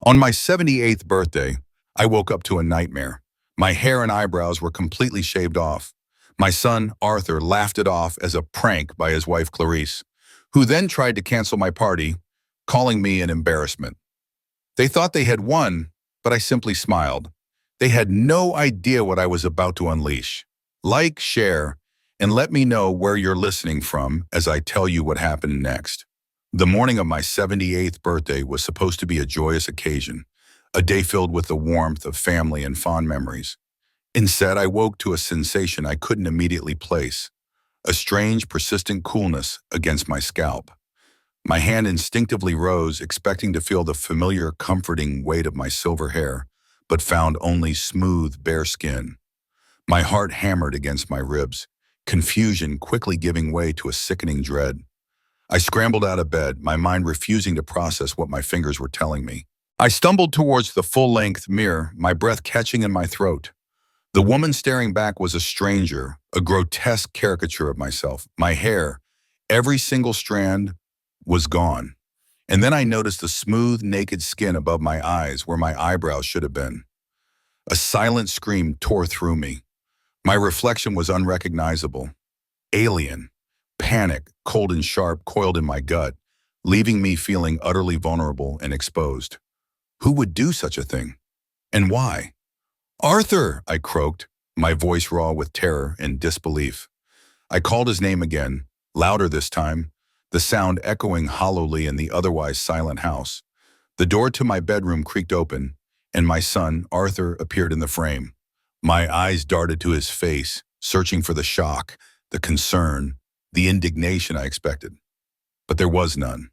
On my 78th birthday, I woke up to a nightmare. My hair and eyebrows were completely shaved off. My son, Arthur, laughed it off as a prank by his wife, Clarice, who then tried to cancel my party, calling me an embarrassment. They thought they had won, but I simply smiled. They had no idea what I was about to unleash. Like, share, and let me know where you're listening from as I tell you what happened next. The morning of my 78th birthday was supposed to be a joyous occasion, a day filled with the warmth of family and fond memories. Instead, I woke to a sensation I couldn't immediately place, a strange, persistent coolness against my scalp. My hand instinctively rose, expecting to feel the familiar, comforting weight of my silver hair, but found only smooth, bare skin. My heart hammered against my ribs, confusion quickly giving way to a sickening dread. I scrambled out of bed, my mind refusing to process what my fingers were telling me. I stumbled towards the full-length mirror, my breath catching in my throat. The woman staring back was a stranger, a grotesque caricature of myself. My hair, every single strand, was gone. And then I noticed the smooth, naked skin above my eyes where my eyebrows should have been. A silent scream tore through me. My reflection was unrecognizable. Alien. Panic, cold and sharp, coiled in my gut, leaving me feeling utterly vulnerable and exposed. Who would do such a thing? And why? "Arthur!" I croaked, my voice raw with terror and disbelief. I called his name again, louder this time, the sound echoing hollowly in the otherwise silent house. The door to my bedroom creaked open, and my son, Arthur, appeared in the frame. My eyes darted to his face, searching for the shock, the concern, the indignation I expected. But there was none.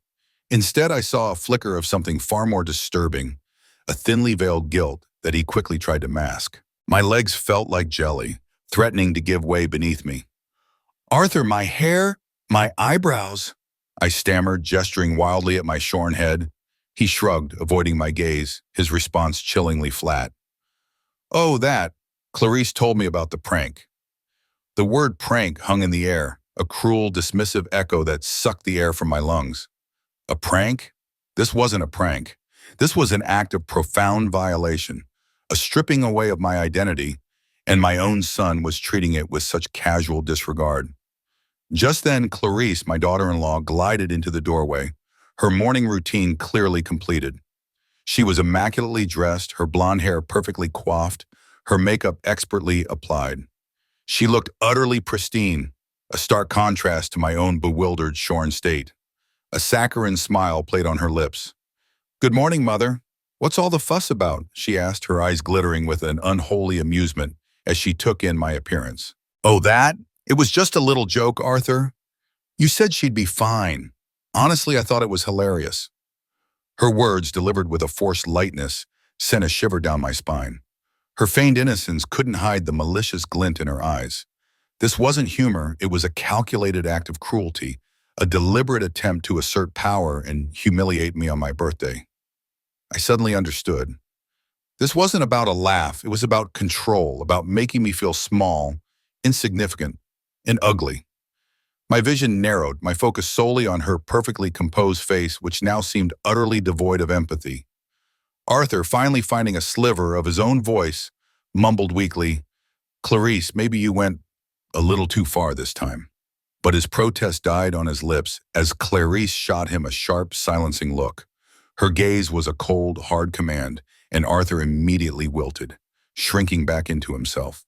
Instead, I saw a flicker of something far more disturbing, a thinly veiled guilt that he quickly tried to mask. My legs felt like jelly, threatening to give way beneath me. "Arthur, my hair, my eyebrows," I stammered, gesturing wildly at my shorn head. He shrugged, avoiding my gaze, his response chillingly flat. "Oh, that. Clarice told me about the prank." The word prank hung in the air, a cruel, dismissive echo that sucked the air from my lungs. A prank? This wasn't a prank. This was an act of profound violation, a stripping away of my identity, and my own son was treating it with such casual disregard. Just then, Clarice, my daughter-in-law, glided into the doorway, her morning routine clearly completed. She was immaculately dressed, her blonde hair perfectly coiffed, her makeup expertly applied. She looked utterly pristine, a stark contrast to my own bewildered, shorn state. A saccharine smile played on her lips. "Good morning, Mother. What's all the fuss about?" she asked, her eyes glittering with an unholy amusement as she took in my appearance. "Oh, that? It was just a little joke, Arthur. You said she'd be fine. Honestly, I thought it was hilarious." Her words, delivered with a forced lightness, sent a shiver down my spine. Her feigned innocence couldn't hide the malicious glint in her eyes. This wasn't humor, it was a calculated act of cruelty, a deliberate attempt to assert power and humiliate me on my birthday. I suddenly understood. This wasn't about a laugh, it was about control, about making me feel small, insignificant, and ugly. My vision narrowed, my focus solely on her perfectly composed face, which now seemed utterly devoid of empathy. Arthur, finally finding a sliver of his own voice, mumbled weakly, "Clarice, maybe you went a little too far this time." But his protest died on his lips as Clarice shot him a sharp, silencing look. Her gaze was a cold, hard command, and Arthur immediately wilted, shrinking back into himself.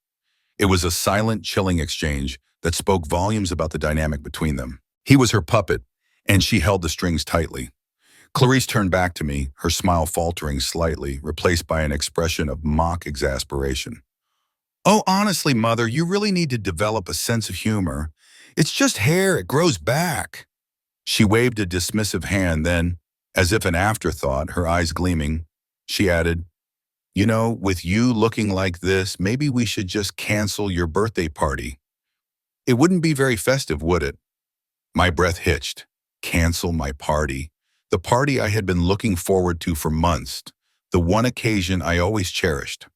It was a silent, chilling exchange that spoke volumes about the dynamic between them. He was her puppet, and she held the strings tightly. Clarice turned back to me, her smile faltering slightly, replaced by an expression of mock exasperation. "Oh, honestly, Mother, you really need to develop a sense of humor. It's just hair, it grows back." She waved a dismissive hand, then, as if an afterthought, her eyes gleaming, she added, "You know, with you looking like this, maybe we should just cancel your birthday party. It wouldn't be very festive, would it?" My breath hitched. Cancel my party. The party I had been looking forward to for months. The one occasion I always cherished.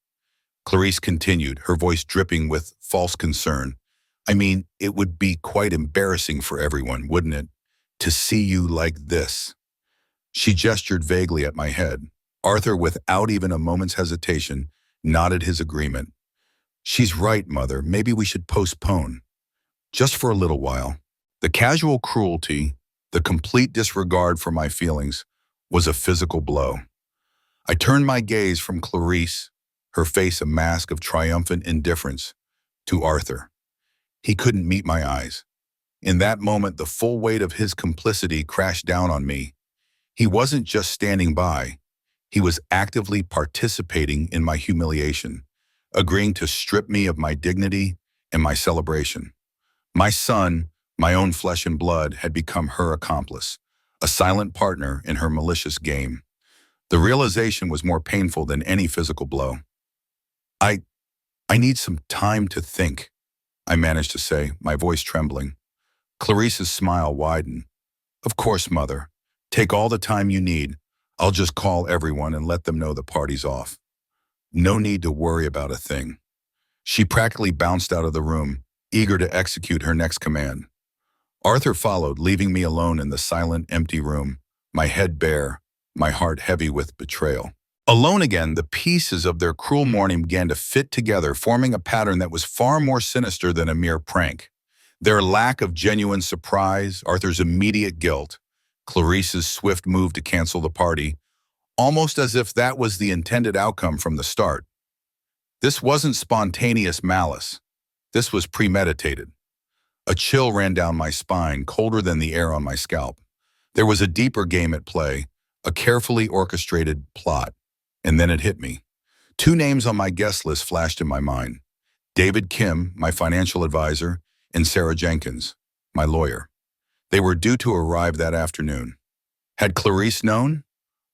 Clarice continued, her voice dripping with false concern. "I mean, it would be quite embarrassing for everyone, wouldn't it? To see you like this." She gestured vaguely at my head. Arthur, without even a moment's hesitation, nodded his agreement. She's right, Mother. Maybe we should postpone. Just for a little while. The casual cruelty, the complete disregard for my feelings, was a physical blow. I turned my gaze from Clarice, her face a mask of triumphant indifference, to Arthur. He couldn't meet my eyes. In that moment, the full weight of his complicity crashed down on me. He wasn't just standing by. He was actively participating in my humiliation, agreeing to strip me of my dignity and my celebration. My son, my own flesh and blood, had become her accomplice, a silent partner in her malicious game. The realization was more painful than any physical blow. I need some time to think, I managed to say, my voice trembling. Clarice's smile widened. Of course, Mother. Take all the time you need. I'll just call everyone and let them know the party's off. No need to worry about a thing. She practically bounced out of the room, eager to execute her next command. Arthur followed, leaving me alone in the silent, empty room, my head bare, my heart heavy with betrayal. Alone again, the pieces of their cruel morning began to fit together, forming a pattern that was far more sinister than a mere prank. Their lack of genuine surprise, Arthur's immediate guilt, Clarice's swift move to cancel the party, almost as if that was the intended outcome from the start. This wasn't spontaneous malice. This was premeditated. A chill ran down my spine, colder than the air on my scalp. There was a deeper game at play, a carefully orchestrated plot. And then it hit me. Two names on my guest list flashed in my mind. David Kim, my financial advisor, and Sarah Jenkins, my lawyer. They were due to arrive that afternoon. Had Clarice known?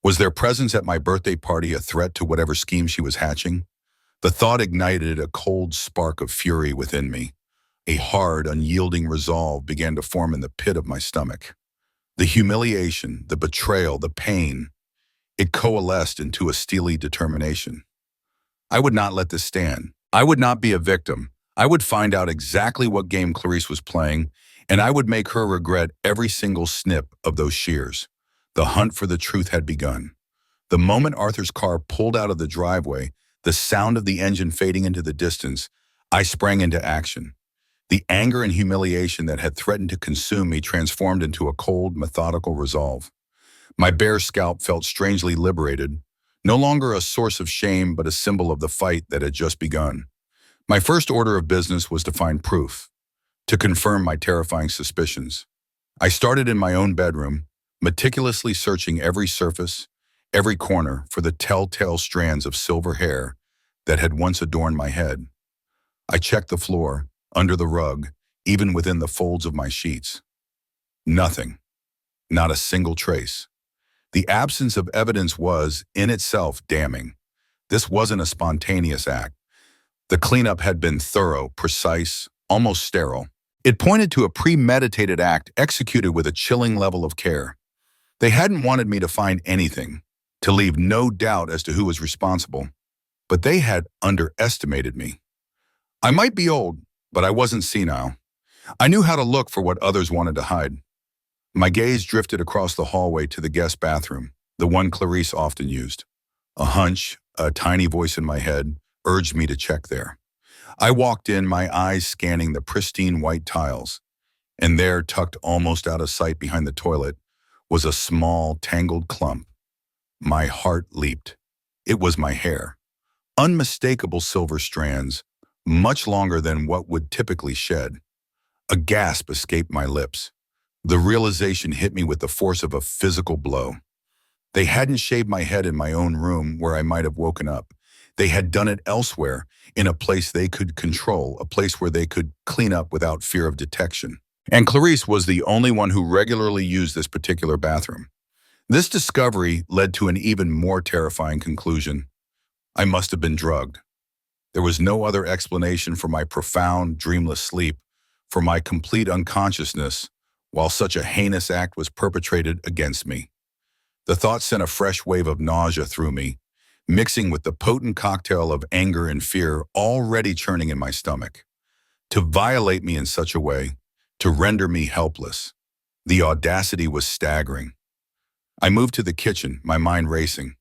Was their presence at my birthday party a threat to whatever scheme she was hatching? The thought ignited a cold spark of fury within me. A hard, unyielding resolve began to form in the pit of my stomach. The humiliation, the betrayal, the pain, it coalesced into a steely determination. I would not let this stand. I would not be a victim. I would find out exactly what game Clarice was playing, and I would make her regret every single snip of those shears. The hunt for the truth had begun. The moment Arthur's car pulled out of the driveway, the sound of the engine fading into the distance, I sprang into action. The anger and humiliation that had threatened to consume me transformed into a cold, methodical resolve. My bare scalp felt strangely liberated, no longer a source of shame but a symbol of the fight that had just begun. My first order of business was to find proof, to confirm my terrifying suspicions. I started in my own bedroom, meticulously searching every surface, every corner for the telltale strands of silver hair that had once adorned my head. I checked the floor, under the rug, even within the folds of my sheets. Nothing. Not a single trace. The absence of evidence was, in itself, damning. This wasn't a spontaneous act. The cleanup had been thorough, precise, almost sterile. It pointed to a premeditated act executed with a chilling level of care. They hadn't wanted me to find anything, to leave no doubt as to who was responsible, but they had underestimated me. I might be old, but I wasn't senile. I knew how to look for what others wanted to hide. My gaze drifted across the hallway to the guest bathroom, the one Clarice often used. A hunch, a tiny voice in my head, urged me to check there. I walked in, my eyes scanning the pristine white tiles, and there, tucked almost out of sight behind the toilet, was a small, tangled clump. My heart leaped. It was my hair. Unmistakable silver strands, much longer than what would typically shed. A gasp escaped my lips. The realization hit me with the force of a physical blow. They hadn't shaved my head in my own room where I might have woken up. They had done it elsewhere, in a place they could control, a place where they could clean up without fear of detection. And Clarice was the only one who regularly used this particular bathroom. This discovery led to an even more terrifying conclusion. I must have been drugged. There was no other explanation for my profound, dreamless sleep, for my complete unconsciousness, while such a heinous act was perpetrated against me. The thought sent a fresh wave of nausea through me, mixing with the potent cocktail of anger and fear already churning in my stomach. To violate me in such a way, to render me helpless. The audacity was staggering. I moved to the kitchen, my mind racing.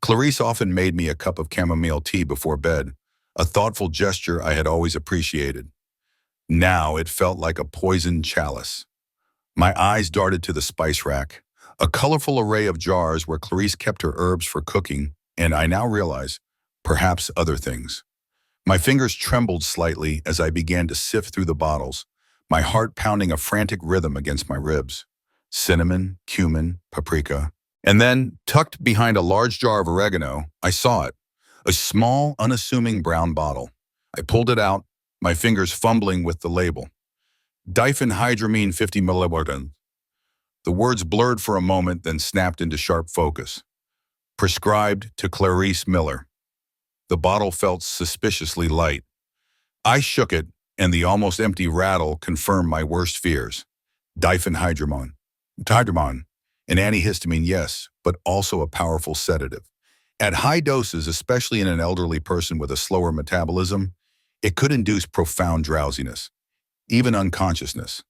Clarice often made me a cup of chamomile tea before bed, a thoughtful gesture I had always appreciated. Now it felt like a poisoned chalice. My eyes darted to the spice rack, a colorful array of jars where Clarice kept her herbs for cooking, and I now realize, perhaps other things. My fingers trembled slightly as I began to sift through the bottles, my heart pounding a frantic rhythm against my ribs. Cinnamon, cumin, paprika. And then, tucked behind a large jar of oregano, I saw it, a small, unassuming brown bottle. I pulled it out, my fingers fumbling with the label. Diffenhydramine 50 milligrams. The words blurred for a moment, then snapped into sharp focus. Prescribed to Clarice Miller. The bottle felt suspiciously light. I shook it, and the almost empty rattle confirmed my worst fears. Diffenhydramine. Hydramine. An antihistamine, yes, but also a powerful sedative. At high doses, especially in an elderly person with a slower metabolism, it could induce profound drowsiness, even unconsciousness.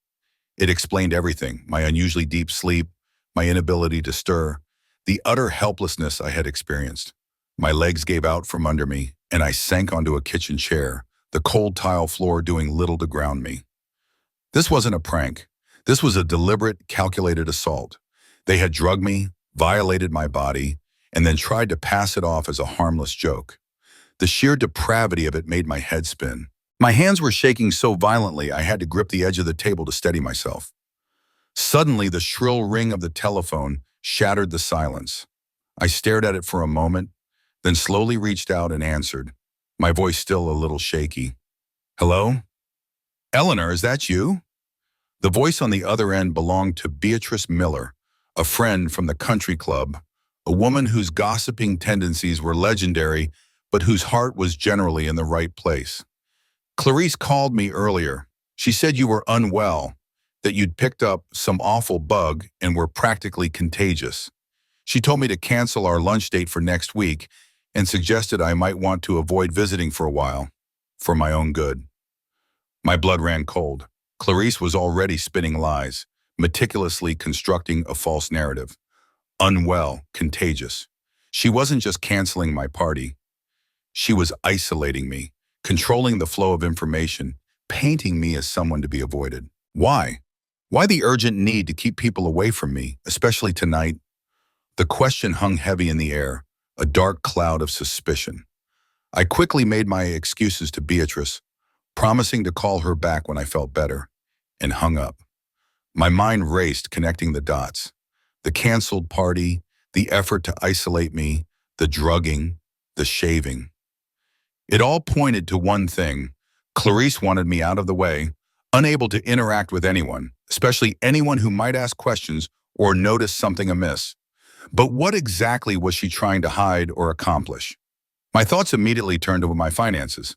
It explained everything: my unusually deep sleep, my inability to stir, the utter helplessness I had experienced. My legs gave out from under me, and I sank onto a kitchen chair, the cold tile floor doing little to ground me. This wasn't a prank. This was a deliberate, calculated assault. They had drugged me, violated my body, and then tried to pass it off as a harmless joke. The sheer depravity of it made my head spin. My hands were shaking so violently I had to grip the edge of the table to steady myself. Suddenly, the shrill ring of the telephone shattered the silence. I stared at it for a moment, then slowly reached out and answered, my voice still a little shaky. Hello? Eleanor, is that you? The voice on the other end belonged to Beatrice Miller, a friend from the country club, a woman whose gossiping tendencies were legendary, but whose heart was generally in the right place. Clarice called me earlier. She said you were unwell, that you'd picked up some awful bug and were practically contagious. She told me to cancel our lunch date for next week and suggested I might want to avoid visiting for a while, for my own good. My blood ran cold. Clarice was already spinning lies, meticulously constructing a false narrative. Unwell, contagious. She wasn't just canceling my party. She was isolating me, controlling the flow of information, painting me as someone to be avoided. Why? Why the urgent need to keep people away from me, especially tonight? The question hung heavy in the air, a dark cloud of suspicion. I quickly made my excuses to Beatrice, promising to call her back when I felt better, and hung up. My mind raced, connecting the dots. The canceled party, the effort to isolate me, the drugging, the shaving. It all pointed to one thing. Clarice wanted me out of the way, unable to interact with anyone, especially anyone who might ask questions or notice something amiss. But what exactly was she trying to hide or accomplish? My thoughts immediately turned to my finances.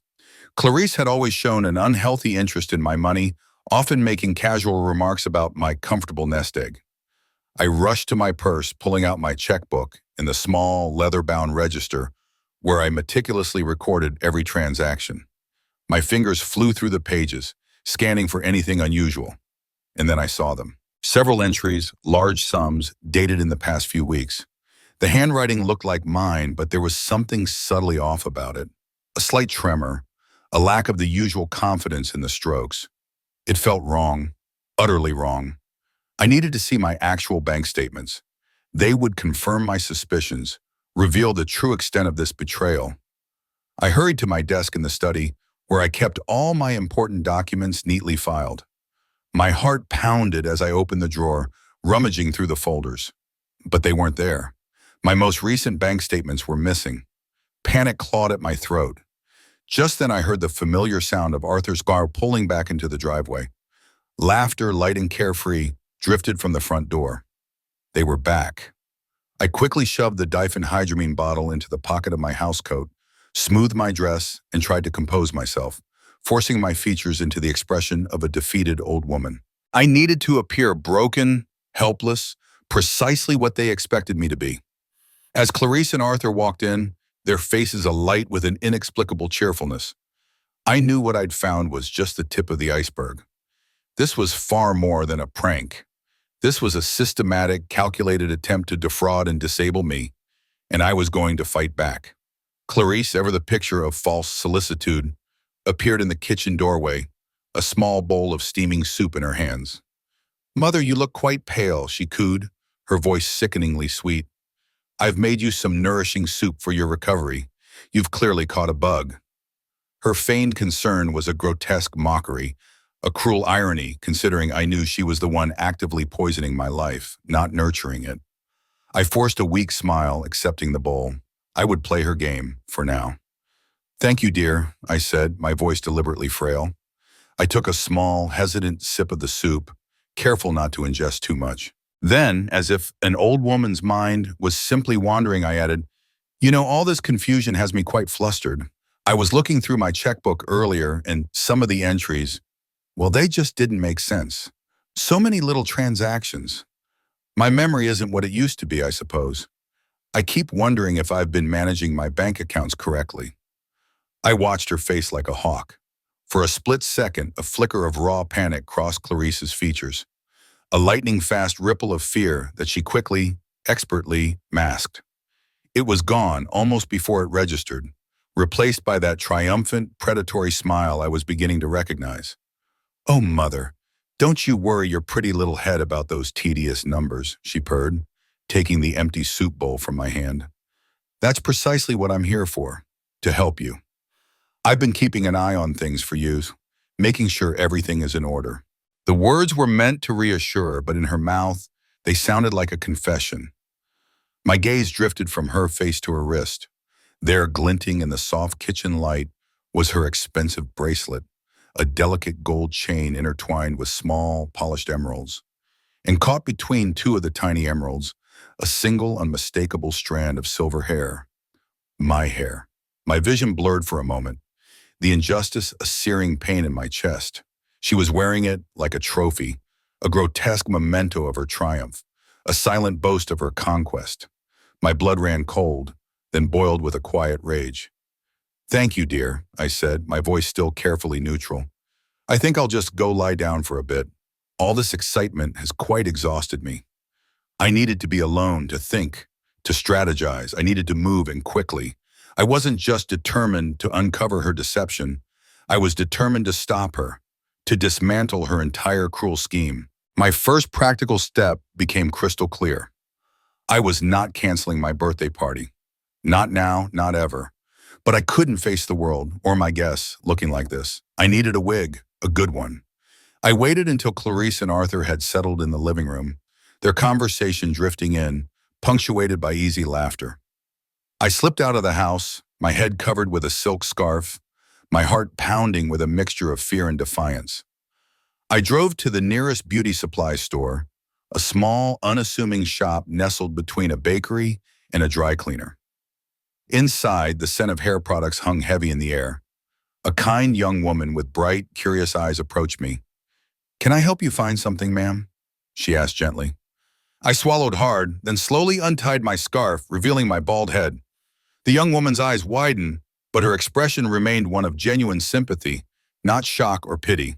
Clarice had always shown an unhealthy interest in my money, often making casual remarks about my comfortable nest egg. I rushed to my purse, pulling out my checkbook and the small, leather-bound register where I meticulously recorded every transaction. My fingers flew through the pages, scanning for anything unusual. And then I saw them. Several entries, large sums, dated in the past few weeks. The handwriting looked like mine, but there was something subtly off about it. A slight tremor, a lack of the usual confidence in the strokes. It felt wrong, utterly wrong. I needed to see my actual bank statements. They would confirm my suspicions, reveal the true extent of this betrayal. I hurried to my desk in the study, where I kept all my important documents neatly filed. My heart pounded as I opened the drawer, rummaging through the folders. But they weren't there. My most recent bank statements were missing. Panic clawed at my throat. Just then I heard the familiar sound of Arthur's car pulling back into the driveway. Laughter, light and carefree, drifted from the front door. They were back. I quickly shoved the Diffenhydramine bottle into the pocket of my housecoat, smoothed my dress, and tried to compose myself, forcing my features into the expression of a defeated old woman. I needed to appear broken, helpless, precisely what they expected me to be. As Clarice and Arthur walked in, their faces alight with an inexplicable cheerfulness, I knew what I'd found was just the tip of the iceberg. This was far more than a prank. This was a systematic, calculated attempt to defraud and disable me, and I was going to fight back. Clarice, ever the picture of false solicitude, appeared in the kitchen doorway, a small bowl of steaming soup in her hands. "Mother, you look quite pale," she cooed, her voice sickeningly sweet. "I've made you some nourishing soup for your recovery. You've clearly caught a bug." Her feigned concern was a grotesque mockery, a cruel irony considering I knew she was the one actively poisoning my life, not nurturing it. I forced a weak smile, accepting the bowl. I would play her game, for now. "Thank you, dear," I said, my voice deliberately frail. I took a small, hesitant sip of the soup, careful not to ingest too much. Then, as if an old woman's mind was simply wandering, I added, "You know, all this confusion has me quite flustered. I was looking through my checkbook earlier, and some of the entries, well, they just didn't make sense. So many little transactions. My memory isn't what it used to be, I suppose. I keep wondering if I've been managing my bank accounts correctly." I watched her face like a hawk. For a split second, a flicker of raw panic crossed Clarice's features, a lightning-fast ripple of fear that she quickly, expertly masked. It was gone almost before it registered, replaced by that triumphant, predatory smile I was beginning to recognize. "Oh, Mother, don't you worry your pretty little head about those tedious numbers," she purred, taking the empty soup bowl from my hand. "That's precisely what I'm here for, to help you. I've been keeping an eye on things for you, making sure everything is in order." The words were meant to reassure, but in her mouth, they sounded like a confession. My gaze drifted from her face to her wrist. There, glinting in the soft kitchen light, was her expensive bracelet, a delicate gold chain intertwined with small, polished emeralds. And caught between two of the tiny emeralds, a single unmistakable strand of silver hair. My hair. My vision blurred for a moment, the injustice a searing pain in my chest. She was wearing it like a trophy, a grotesque memento of her triumph, a silent boast of her conquest. My blood ran cold, then boiled with a quiet rage. "Thank you, dear," I said, my voice still carefully neutral. "I think I'll just go lie down for a bit. All this excitement has quite exhausted me." I needed to be alone, to think, to strategize. I needed to move, and quickly. I wasn't just determined to uncover her deception. I was determined to stop her, to dismantle her entire cruel scheme. My first practical step became crystal clear. I was not canceling my birthday party. Not now, not ever. But I couldn't face the world, or my guests, looking like this. I needed a wig, a good one. I waited until Clarice and Arthur had settled in the living room, their conversation drifting in, punctuated by easy laughter. I slipped out of the house, my head covered with a silk scarf, my heart pounding with a mixture of fear and defiance. I drove to the nearest beauty supply store, a small, unassuming shop nestled between a bakery and a dry cleaner. Inside, the scent of hair products hung heavy in the air. A kind young woman with bright, curious eyes approached me. "Can I help you find something, ma'am?" she asked gently. I swallowed hard, then slowly untied my scarf, revealing my bald head. The young woman's eyes widened, but her expression remained one of genuine sympathy, not shock or pity.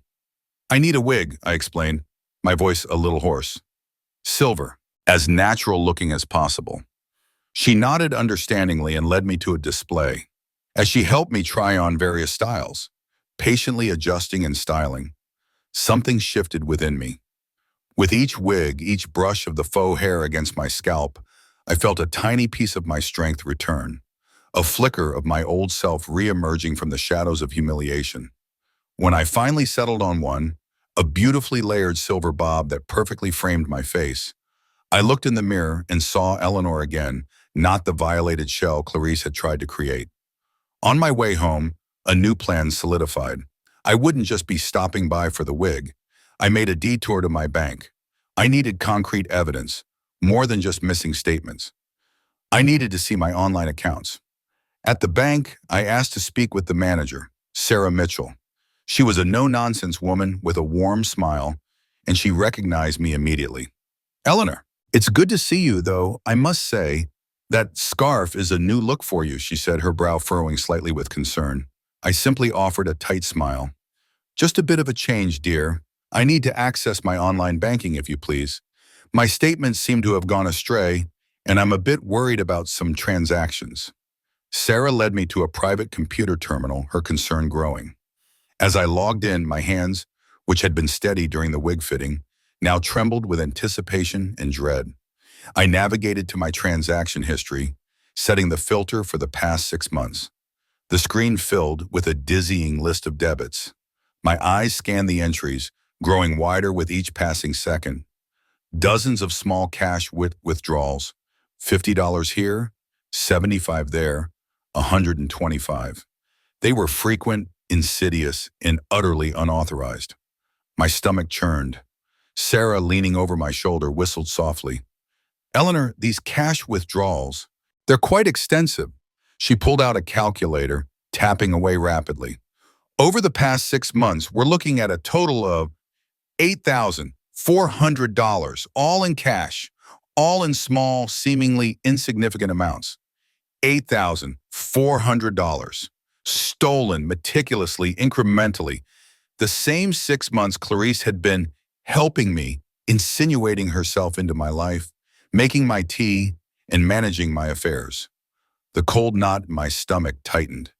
"I need a wig," I explained, my voice a little hoarse. "Silver, as natural-looking as possible." She nodded understandingly and led me to a display. As she helped me try on various styles, patiently adjusting and styling, something shifted within me. With each wig, each brush of the faux hair against my scalp, I felt a tiny piece of my strength return, a flicker of my old self re-emerging from the shadows of humiliation. When I finally settled on one, a beautifully layered silver bob that perfectly framed my face, I looked in the mirror and saw Eleanor again, not the violated shell Clarice had tried to create. On my way home, a new plan solidified. I wouldn't just be stopping by for the wig. I made a detour to my bank. I needed concrete evidence, more than just missing statements. I needed to see my online accounts. At the bank, I asked to speak with the manager, Sarah Mitchell. She was a no-nonsense woman with a warm smile, and she recognized me immediately. "Eleanor, it's good to see you, though I must say, that scarf is a new look for you," she said, her brow furrowing slightly with concern. I simply offered a tight smile. "Just a bit of a change, dear. I need to access my online banking, if you please. My statements seem to have gone astray, and I'm a bit worried about some transactions. Sarah led me to a private computer terminal, her concern growing. As I logged in, my hands, which had been steady during the wig fitting, now trembled with anticipation and dread. I navigated to my transaction history, setting the filter for the past 6 months. The screen filled with a dizzying list of debits. My eyes scanned the entries, growing wider with each passing second. Dozens of small cash withdrawals, $50 here, $75 there, $125. They were frequent, insidious, and utterly unauthorized. My stomach churned. Sarah, leaning over my shoulder, whistled softly. Eleanor, these cash withdrawals, they're quite extensive. She pulled out a calculator, tapping away rapidly. Over the past 6 months, we're looking at a total of $8,400, all in cash, all in small, seemingly insignificant amounts. $8,400, stolen meticulously, incrementally. The same 6 months Clarice had been helping me, insinuating herself into my life, making my tea, and managing my affairs. The cold knot in my stomach tightened.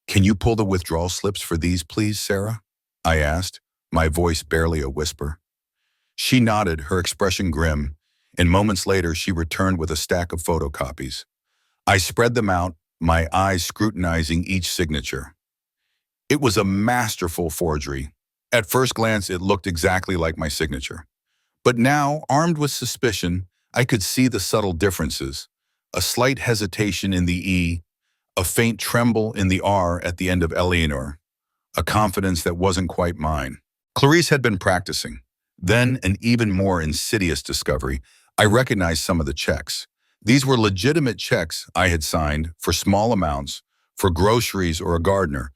Can you pull the withdrawal slips for these, please, Sarah? I asked, my voice barely a whisper. She nodded, her expression grim, and moments later she returned with a stack of photocopies. I spread them out, my eyes scrutinizing each signature. It was a masterful forgery. At first glance, it looked exactly like my signature. But now, armed with suspicion, I could see the subtle differences. A slight hesitation in the E, a faint tremble in the R at the end of Eleanor, a confidence that wasn't quite mine. Clarice had been practicing. Then, an even more insidious discovery, I recognized some of the checks. These were legitimate checks I had signed for small amounts, for groceries or a gardener,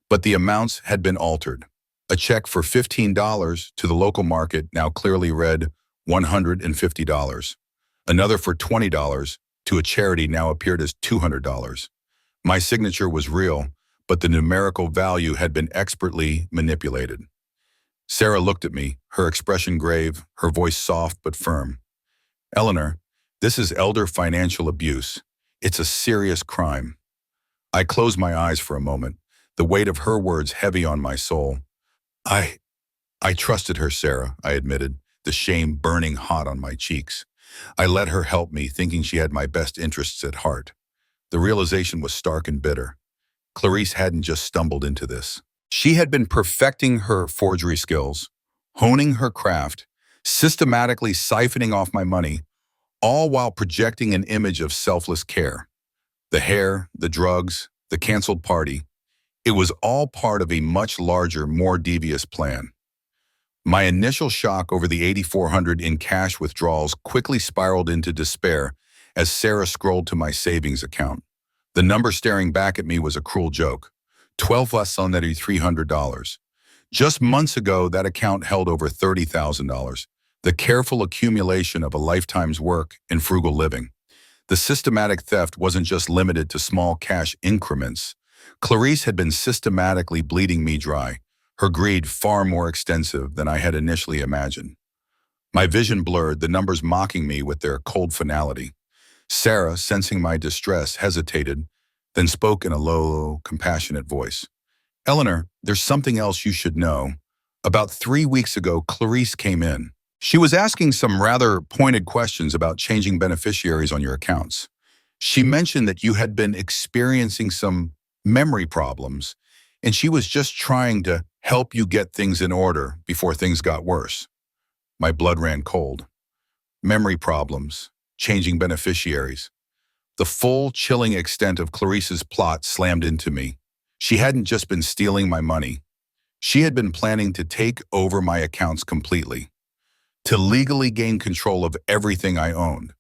but the amounts had been altered. A check for $15 to the local market now clearly read $150. Another for $20 to a charity now appeared as $200. My signature was real, but the numerical value had been expertly manipulated. Sarah looked at me, her expression grave, her voice soft but firm. Eleanor, this is elder financial abuse. It's a serious crime. I closed my eyes for a moment, the weight of her words heavy on my soul. I trusted her, Sarah, I admitted, the shame burning hot on my cheeks. I let her help me, thinking she had my best interests at heart. The realization was stark and bitter. Clarice hadn't just stumbled into this. She had been perfecting her forgery skills, honing her craft, systematically siphoning off my money, all while projecting an image of selfless care. The hair, the drugs, the canceled party, it was all part of a much larger, more devious plan. My initial shock over the $8,400 in cash withdrawals quickly spiraled into despair as Sarah scrolled to my savings account. The number staring back at me was a cruel joke. 12 less on that $300. Just months ago, that account held over $30,000, the careful accumulation of a lifetime's work and frugal living. The systematic theft wasn't just limited to small cash increments. Clarice had been systematically bleeding me dry, her greed far more extensive than I had initially imagined. My vision blurred, the numbers mocking me with their cold finality. Sarah, sensing my distress, hesitated, then spoke in a low, compassionate voice. Eleanor, there's something else you should know. About 3 weeks ago, Clarice came in. She was asking some rather pointed questions about changing beneficiaries on your accounts. She mentioned that you had been experiencing some memory problems, and she was just trying to help you get things in order before things got worse. My blood ran cold. Memory problems, changing beneficiaries. The full, chilling extent of Clarice's plot slammed into me. She hadn't just been stealing my money. She had been planning to take over my accounts completely, to legally gain control of everything I owned.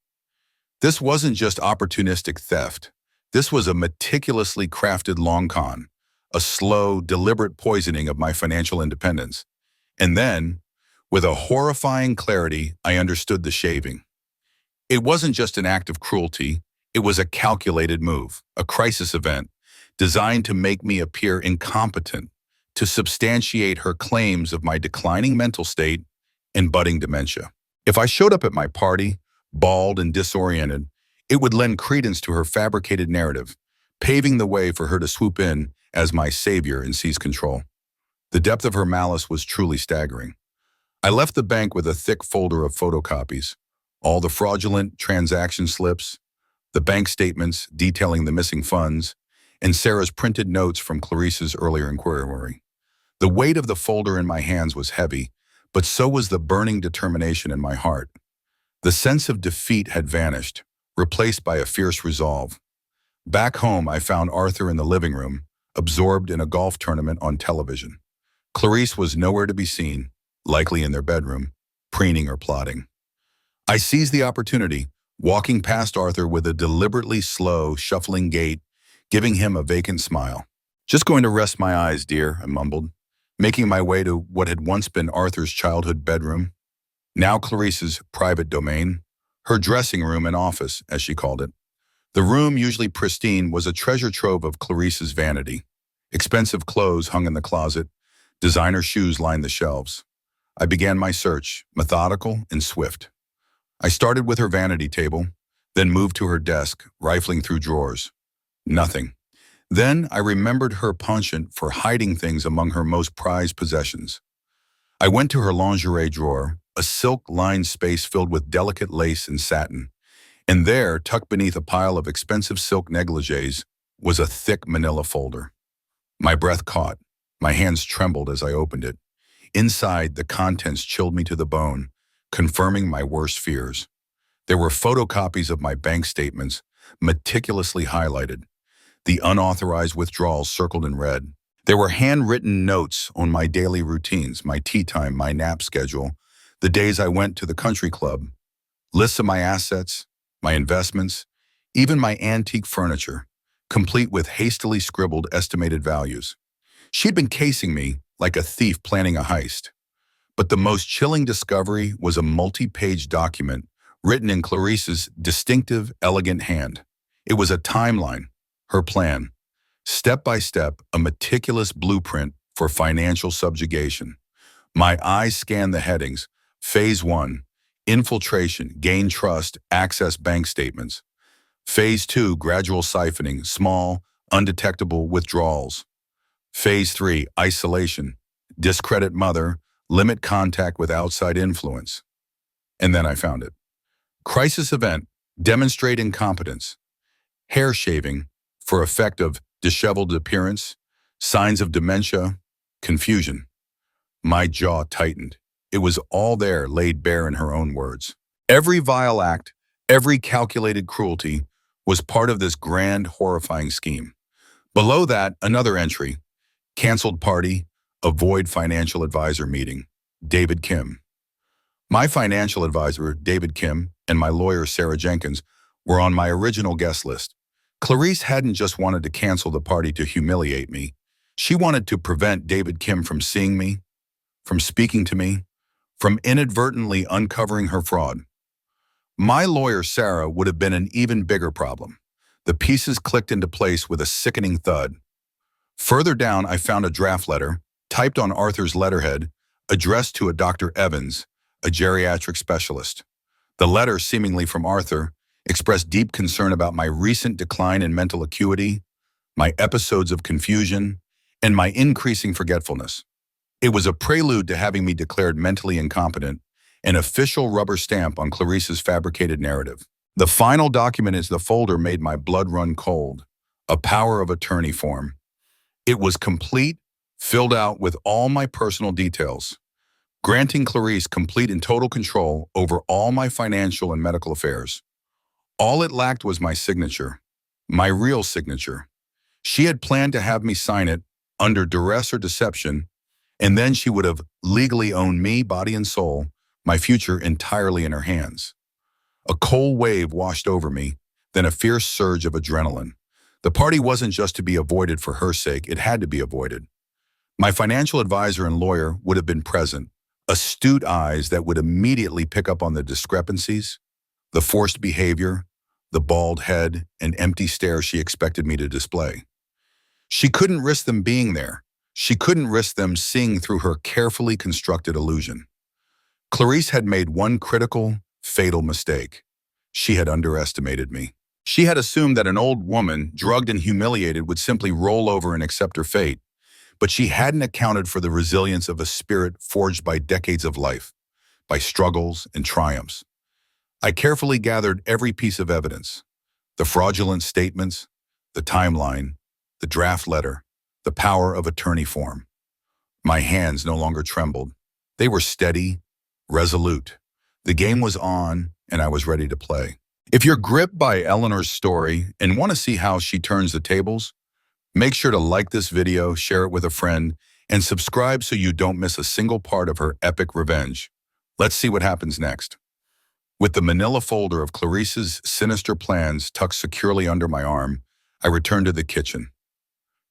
This wasn't just opportunistic theft. This was a meticulously crafted long con, a slow, deliberate poisoning of my financial independence. And then, with a horrifying clarity, I understood the shaving. It wasn't just an act of cruelty. It was a calculated move, a crisis event, designed to make me appear incompetent, to substantiate her claims of my declining mental state and budding dementia. If I showed up at my party, bald and disoriented, It would lend credence to her fabricated narrative, paving the way for her to swoop in as my savior and seize control. The depth of her malice was truly staggering. I left the bank with a thick folder of photocopies, all the fraudulent transaction slips, the bank statements detailing the missing funds, and Sarah's printed notes from Clarice's earlier inquiry. The weight of the folder in my hands was heavy, but so was the burning determination in my heart. The sense of defeat had vanished, replaced by a fierce resolve. Back home, I found Arthur in the living room, absorbed in a golf tournament on television. Clarice was nowhere to be seen, likely in their bedroom, preening or plotting. I seized the opportunity, walking past Arthur with a deliberately slow, shuffling gait, giving him a vacant smile. "Just going to rest my eyes, dear," I mumbled, making my way to what had once been Arthur's childhood bedroom, now Clarice's private domain, her dressing room and office, as she called it. The room, usually pristine, was a treasure trove of Clarice's vanity. Expensive clothes hung in the closet, designer shoes lined the shelves. I began my search, methodical and swift. I started with her vanity table, then moved to her desk, rifling through drawers. Nothing. Then I remembered her penchant for hiding things among her most prized possessions. I went to her lingerie drawer, a silk-lined space filled with delicate lace and satin, and there, tucked beneath a pile of expensive silk negligees, was a thick manila folder. My breath caught. My hands trembled as I opened it. Inside, the contents chilled me to the bone, confirming my worst fears. There were photocopies of my bank statements, meticulously highlighted, the unauthorized withdrawals circled in red. There were handwritten notes on my daily routines, my tea time, my nap schedule, the days I went to the country club, lists of my assets, my investments, even my antique furniture, complete with hastily scribbled estimated values. She'd been casing me like a thief planning a heist. But the most chilling discovery was a multi-page document written in Clarice's distinctive, elegant hand. It was a timeline, her plan, step by step, a meticulous blueprint for financial subjugation. My eyes scanned the headings: Phase 1, infiltration, gain trust, access bank statements. Phase 2, gradual siphoning, small, undetectable withdrawals. Phase 3, isolation, discredit mother, limit contact with outside influence. And then I found it. Crisis event, demonstrate incompetence. Hair shaving, for effect of disheveled appearance, signs of dementia, confusion. My jaw tightened. It was all there, laid bare in her own words. Every vile act, every calculated cruelty was part of this grand, horrifying scheme. Below that, another entry: canceled party, avoid financial advisor meeting. David Kim. My financial advisor, David Kim, and my lawyer, Sarah Jenkins, were on my original guest list. Clarice hadn't just wanted to cancel the party to humiliate me. She wanted to prevent David Kim from seeing me, from speaking to me, from inadvertently uncovering her fraud. My lawyer, Sarah, would have been an even bigger problem. The pieces clicked into place with a sickening thud. Further down, I found a draft letter, typed on Arthur's letterhead, addressed to a Dr. Evans, a geriatric specialist. The letter, seemingly from Arthur, expressed deep concern about my recent decline in mental acuity, my episodes of confusion, and my increasing forgetfulness. It was a prelude to having me declared mentally incompetent, an official rubber stamp on Clarice's fabricated narrative. The final document is the folder made my blood run cold, a power of attorney form. It was complete, filled out with all my personal details, granting Clarice complete and total control over all my financial and medical affairs. All it lacked was my signature, my real signature. She had planned to have me sign it under duress or deception, and then she would have legally owned me, body and soul, my future entirely in her hands. A cold wave washed over me, then a fierce surge of adrenaline. The party wasn't just to be avoided for her sake, it had to be avoided. My financial advisor and lawyer would have been present, astute eyes that would immediately pick up on the discrepancies, the forced behavior, the bald head, and empty stare she expected me to display. She couldn't risk them being there. She couldn't risk them seeing through her carefully constructed illusion. Clarice had made one critical, fatal mistake. She had underestimated me. She had assumed that an old woman, drugged and humiliated, would simply roll over and accept her fate, but she hadn't accounted for the resilience of a spirit forged by decades of life, by struggles and triumphs. I carefully gathered every piece of evidence: the fraudulent statements, the timeline, the draft letter, the power of attorney form. My hands no longer trembled. They were steady, resolute. The game was on, and I was ready to play. If you're gripped by Eleanor's story and want to see how she turns the tables, make sure to like this video, share it with a friend, and subscribe so you don't miss a single part of her epic revenge. Let's see what happens next. With the manila folder of Clarice's sinister plans tucked securely under my arm, I returned to the kitchen.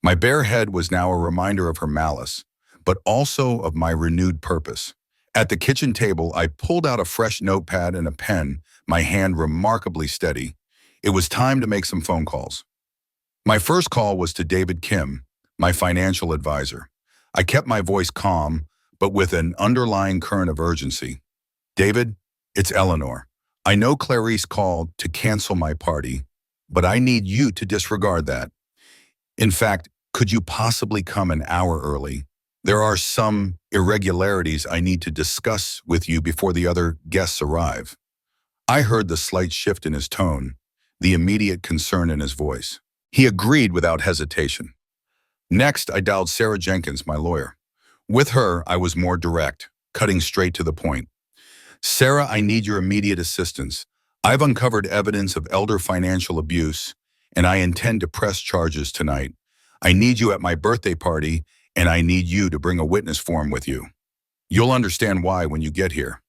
My bare head was now a reminder of her malice, but also of my renewed purpose. At the kitchen table, I pulled out a fresh notepad and a pen, my hand remarkably steady. It was time to make some phone calls. My first call was to David Kim, my financial advisor. I kept my voice calm, but with an underlying current of urgency. David, it's Eleanor. I know Clarice called to cancel my party, but I need you to disregard that. In fact, could you possibly come an hour early? There are some irregularities I need to discuss with you before the other guests arrive. I heard the slight shift in his tone, the immediate concern in his voice. He agreed without hesitation. Next, I dialed Sarah Jenkins, my lawyer. With her, I was more direct, cutting straight to the point. Sarah, I need your immediate assistance. I've uncovered evidence of elder financial abuse, and I intend to press charges tonight. I need you at my birthday party, and I need you to bring a witness form with you. You'll understand why when you get here.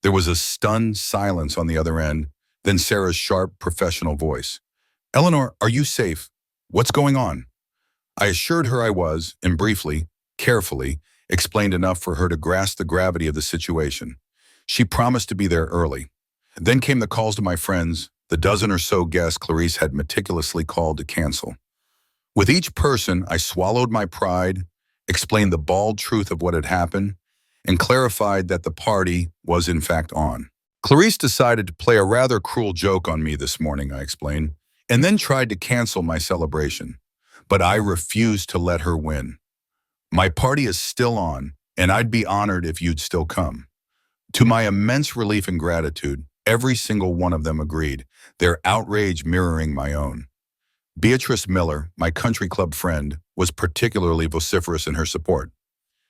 There was a stunned silence on the other end, then Sarah's sharp, professional voice. Eleanor, are you safe? What's going on? I assured her I was, and briefly, carefully, explained enough for her to grasp the gravity of the situation. She promised to be there early. Then came the calls to my friends, the dozen or so guests Clarice had meticulously called to cancel. With each person, I swallowed my pride, explained the bald truth of what had happened, and clarified that the party was in fact on. Clarice decided to play a rather cruel joke on me this morning, I explained, and then tried to cancel my celebration. But I refused to let her win. My party is still on, and I'd be honored if you'd still come. To my immense relief and gratitude, every single one of them agreed, their outrage mirroring my own. Beatrice Miller, my country club friend, was particularly vociferous in her support.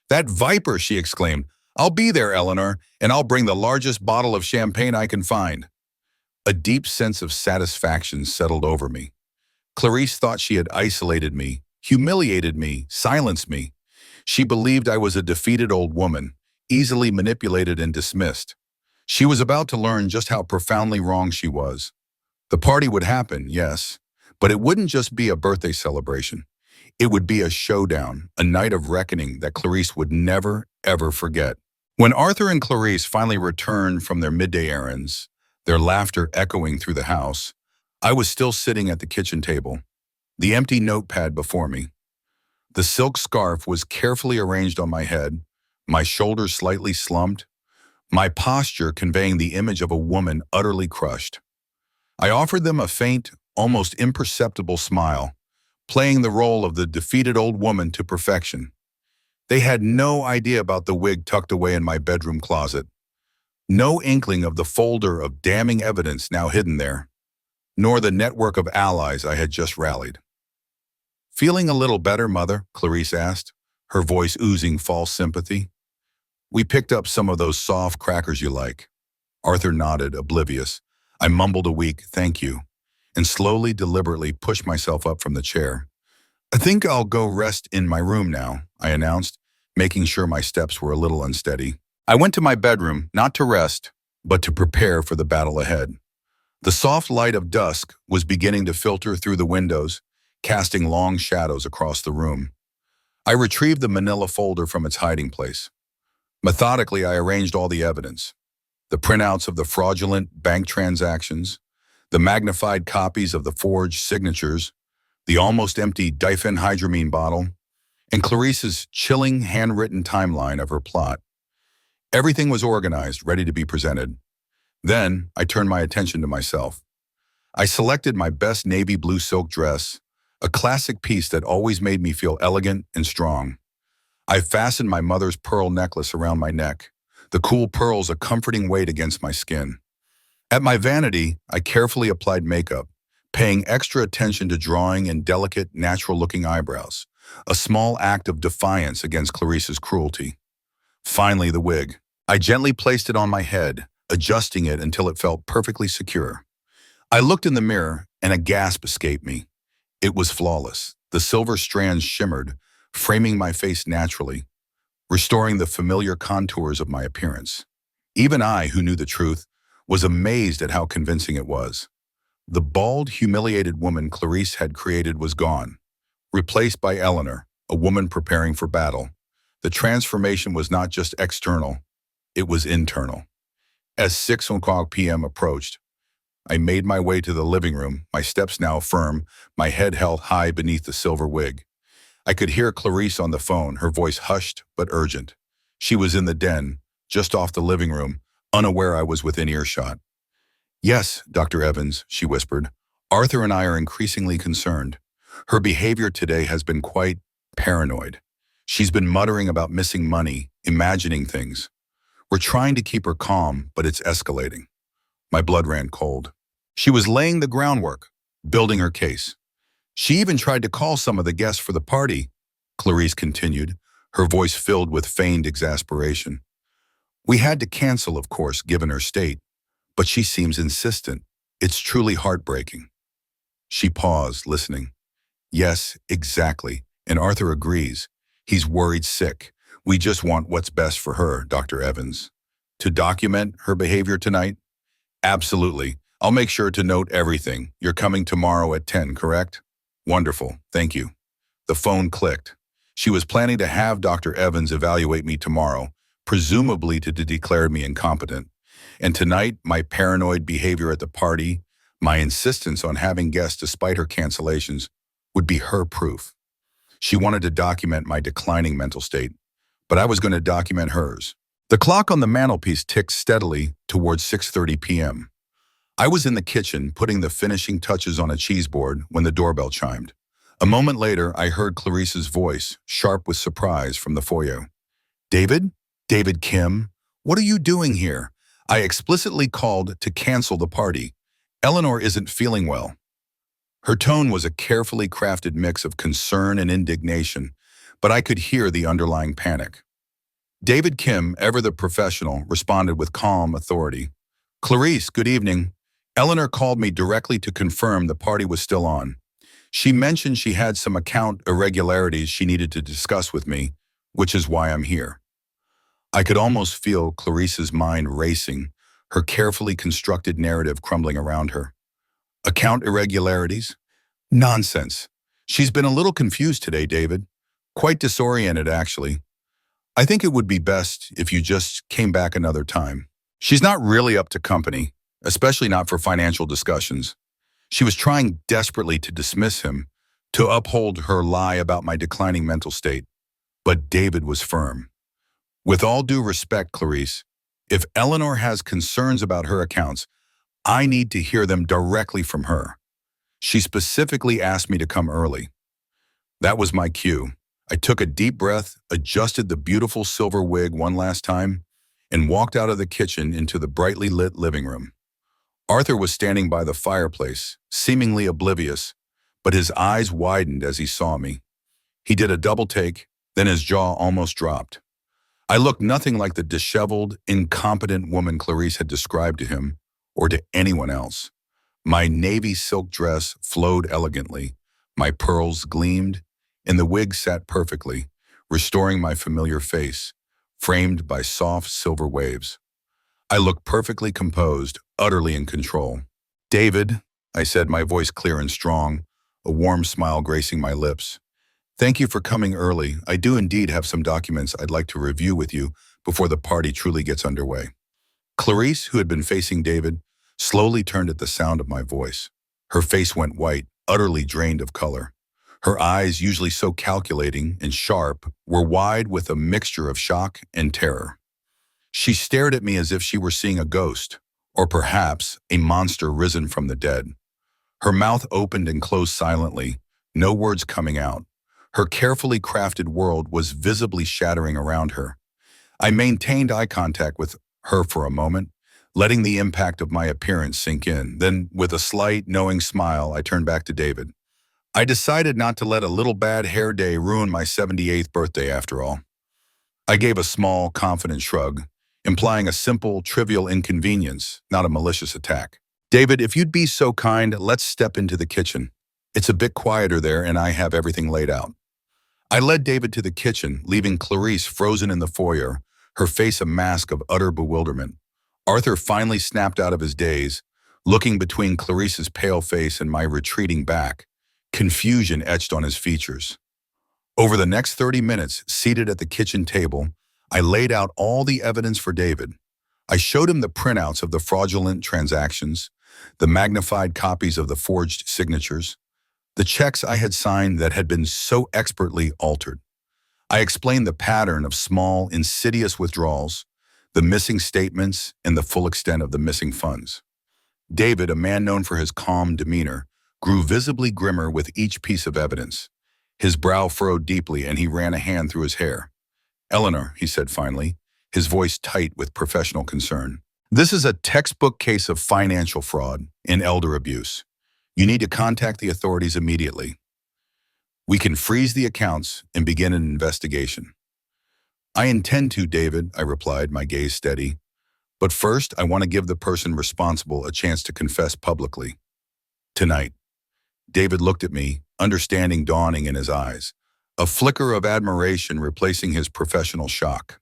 That viper, she exclaimed. I'll be there, Eleanor, and I'll bring the largest bottle of champagne I can find. A deep sense of satisfaction settled over me. Clarice thought she had isolated me, humiliated me, silenced me. She believed I was a defeated old woman, easily manipulated and dismissed. She was about to learn just how profoundly wrong she was. The party would happen, yes, but it wouldn't just be a birthday celebration. It would be a showdown, a night of reckoning that Clarice would never, ever forget. When Arthur and Clarice finally returned from their midday errands, their laughter echoing through the house, I was still sitting at the kitchen table, the empty notepad before me. The silk scarf was carefully arranged on my head, my shoulders slightly slumped, my posture conveying the image of a woman utterly crushed. I offered them a faint, almost imperceptible smile, playing the role of the defeated old woman to perfection. They had no idea about the wig tucked away in my bedroom closet, no inkling of the folder of damning evidence now hidden there, nor the network of allies I had just rallied. Feeling a little better, Mother? Clarice asked, her voice oozing false sympathy. We picked up some of those soft crackers you like. Arthur nodded, oblivious. I mumbled a weak thank you, and slowly, deliberately pushed myself up from the chair. I think I'll go rest in my room now, I announced, making sure my steps were a little unsteady. I went to my bedroom, not to rest, but to prepare for the battle ahead. The soft light of dusk was beginning to filter through the windows, casting long shadows across the room. I retrieved the manila folder from its hiding place. Methodically, I arranged all the evidence: the printouts of the fraudulent bank transactions, the magnified copies of the forged signatures, the almost empty Diffenhydramine bottle, and Clarice's chilling handwritten timeline of her plot. Everything was organized, ready to be presented. Then, I turned my attention to myself. I selected my best navy blue silk dress, a classic piece that always made me feel elegant and strong. I fastened my mother's pearl necklace around my neck, the cool pearls a comforting weight against my skin. At my vanity, I carefully applied makeup, paying extra attention to drawing and delicate, natural-looking eyebrows, a small act of defiance against Clarice's cruelty. Finally, the wig. I gently placed it on my head, adjusting it until it felt perfectly secure. I looked in the mirror, and a gasp escaped me. It was flawless. The silver strands shimmered, framing my face naturally, restoring the familiar contours of my appearance. Even I, who knew the truth, was amazed at how convincing it was. The bald, humiliated woman Clarice had created was gone, replaced by Eleanor, a woman preparing for battle. The transformation was not just external, it was internal. As 6 p.m. approached, I made my way to the living room, my steps now firm, my head held high beneath the silver wig. I could hear Clarice on the phone, her voice hushed but urgent. She was in the den, just off the living room, unaware I was within earshot. "Yes, Dr. Evans," she whispered. "Arthur and I are increasingly concerned. Her behavior today has been quite paranoid. She's been muttering about missing money, imagining things. We're trying to keep her calm, but it's escalating." My blood ran cold. She was laying the groundwork, building her case. "She even tried to call some of the guests for the party," Clarice continued, her voice filled with feigned exasperation. "We had to cancel, of course, given her state, but she seems insistent. It's truly heartbreaking." She paused, listening. "Yes, exactly, and Arthur agrees. He's worried sick. We just want what's best for her, Dr. Evans. To document her behavior tonight?" "Absolutely. I'll make sure to note everything. You're coming tomorrow at 10, correct?" "Wonderful, thank you." The phone clicked. She was planning to have Dr. Evans evaluate me tomorrow, presumably to declare me incompetent. And tonight, my paranoid behavior at the party, my insistence on having guests despite her cancellations, would be her proof. She wanted to document my declining mental state, but I was going to document hers. The clock on the mantelpiece ticked steadily towards 6:30 p.m. I was in the kitchen putting the finishing touches on a cheese board when the doorbell chimed. A moment later, I heard Clarice's voice, sharp with surprise, from the foyer. "David? David Kim? What are you doing here? I explicitly called to cancel the party. Eleanor isn't feeling well." Her tone was a carefully crafted mix of concern and indignation, but I could hear the underlying panic. David Kim, ever the professional, responded with calm authority. "Clarice, good evening. Eleanor called me directly to confirm the party was still on. She mentioned she had some account irregularities she needed to discuss with me, which is why I'm here." I could almost feel Clarice's mind racing, her carefully constructed narrative crumbling around her. "Account irregularities? Nonsense. She's been a little confused today, David. Quite disoriented, actually. I think it would be best if you just came back another time. She's not really up to company, especially not for financial discussions." She was trying desperately to dismiss him, to uphold her lie about my declining mental state. But David was firm. "With all due respect, Clarice, if Eleanor has concerns about her accounts, I need to hear them directly from her. She specifically asked me to come early." That was my cue. I took a deep breath, adjusted the beautiful silver wig one last time, and walked out of the kitchen into the brightly lit living room. Arthur was standing by the fireplace, seemingly oblivious, but his eyes widened as he saw me. He did a double take, then his jaw almost dropped. I looked nothing like the disheveled, incompetent woman Clarice had described to him, or to anyone else. My navy silk dress flowed elegantly, my pearls gleamed, and the wig sat perfectly, restoring my familiar face, framed by soft silver waves. I looked perfectly composed, utterly in control. "David," I said, my voice clear and strong, a warm smile gracing my lips. "Thank you for coming early. I do indeed have some documents I'd like to review with you before the party truly gets underway." Clarice, who had been facing David, slowly turned at the sound of my voice. Her face went white, utterly drained of color. Her eyes, usually so calculating and sharp, were wide with a mixture of shock and terror. She stared at me as if she were seeing a ghost, Or perhaps a monster risen from the dead. Her mouth opened and closed silently, no words coming out. Her carefully crafted world was visibly shattering around her. I maintained eye contact with her for a moment, letting the impact of my appearance sink in. Then, with a slight, knowing smile, I turned back to David. I decided not to let a little bad hair day ruin my 78th birthday after all. I gave a small, confident shrug, implying a simple, trivial inconvenience, not a malicious attack. David, if you'd be so kind, let's step into the kitchen. It's a bit quieter there and I have everything laid out. I led David to the kitchen, leaving Clarice frozen in the foyer, her face a mask of utter bewilderment. Arthur finally snapped out of his daze, looking between Clarice's pale face and my retreating back, confusion etched on his features. Over the next 30 minutes, seated at the kitchen table, I laid out all the evidence for David. I showed him the printouts of the fraudulent transactions, the magnified copies of the forged signatures, the checks I had signed that had been so expertly altered. I explained the pattern of small, insidious withdrawals, the missing statements, and the full extent of the missing funds. David, a man known for his calm demeanor, grew visibly grimmer with each piece of evidence. His brow furrowed deeply and he ran a hand through his hair. "Eleanor," he said finally, his voice tight with professional concern. "This is a textbook case of financial fraud and elder abuse. You need to contact the authorities immediately. We can freeze the accounts and begin an investigation." "I intend to, David," I replied, my gaze steady. "But first, I want to give the person responsible a chance to confess publicly. Tonight." David looked at me, understanding dawning in his eyes, a flicker of admiration replacing his professional shock.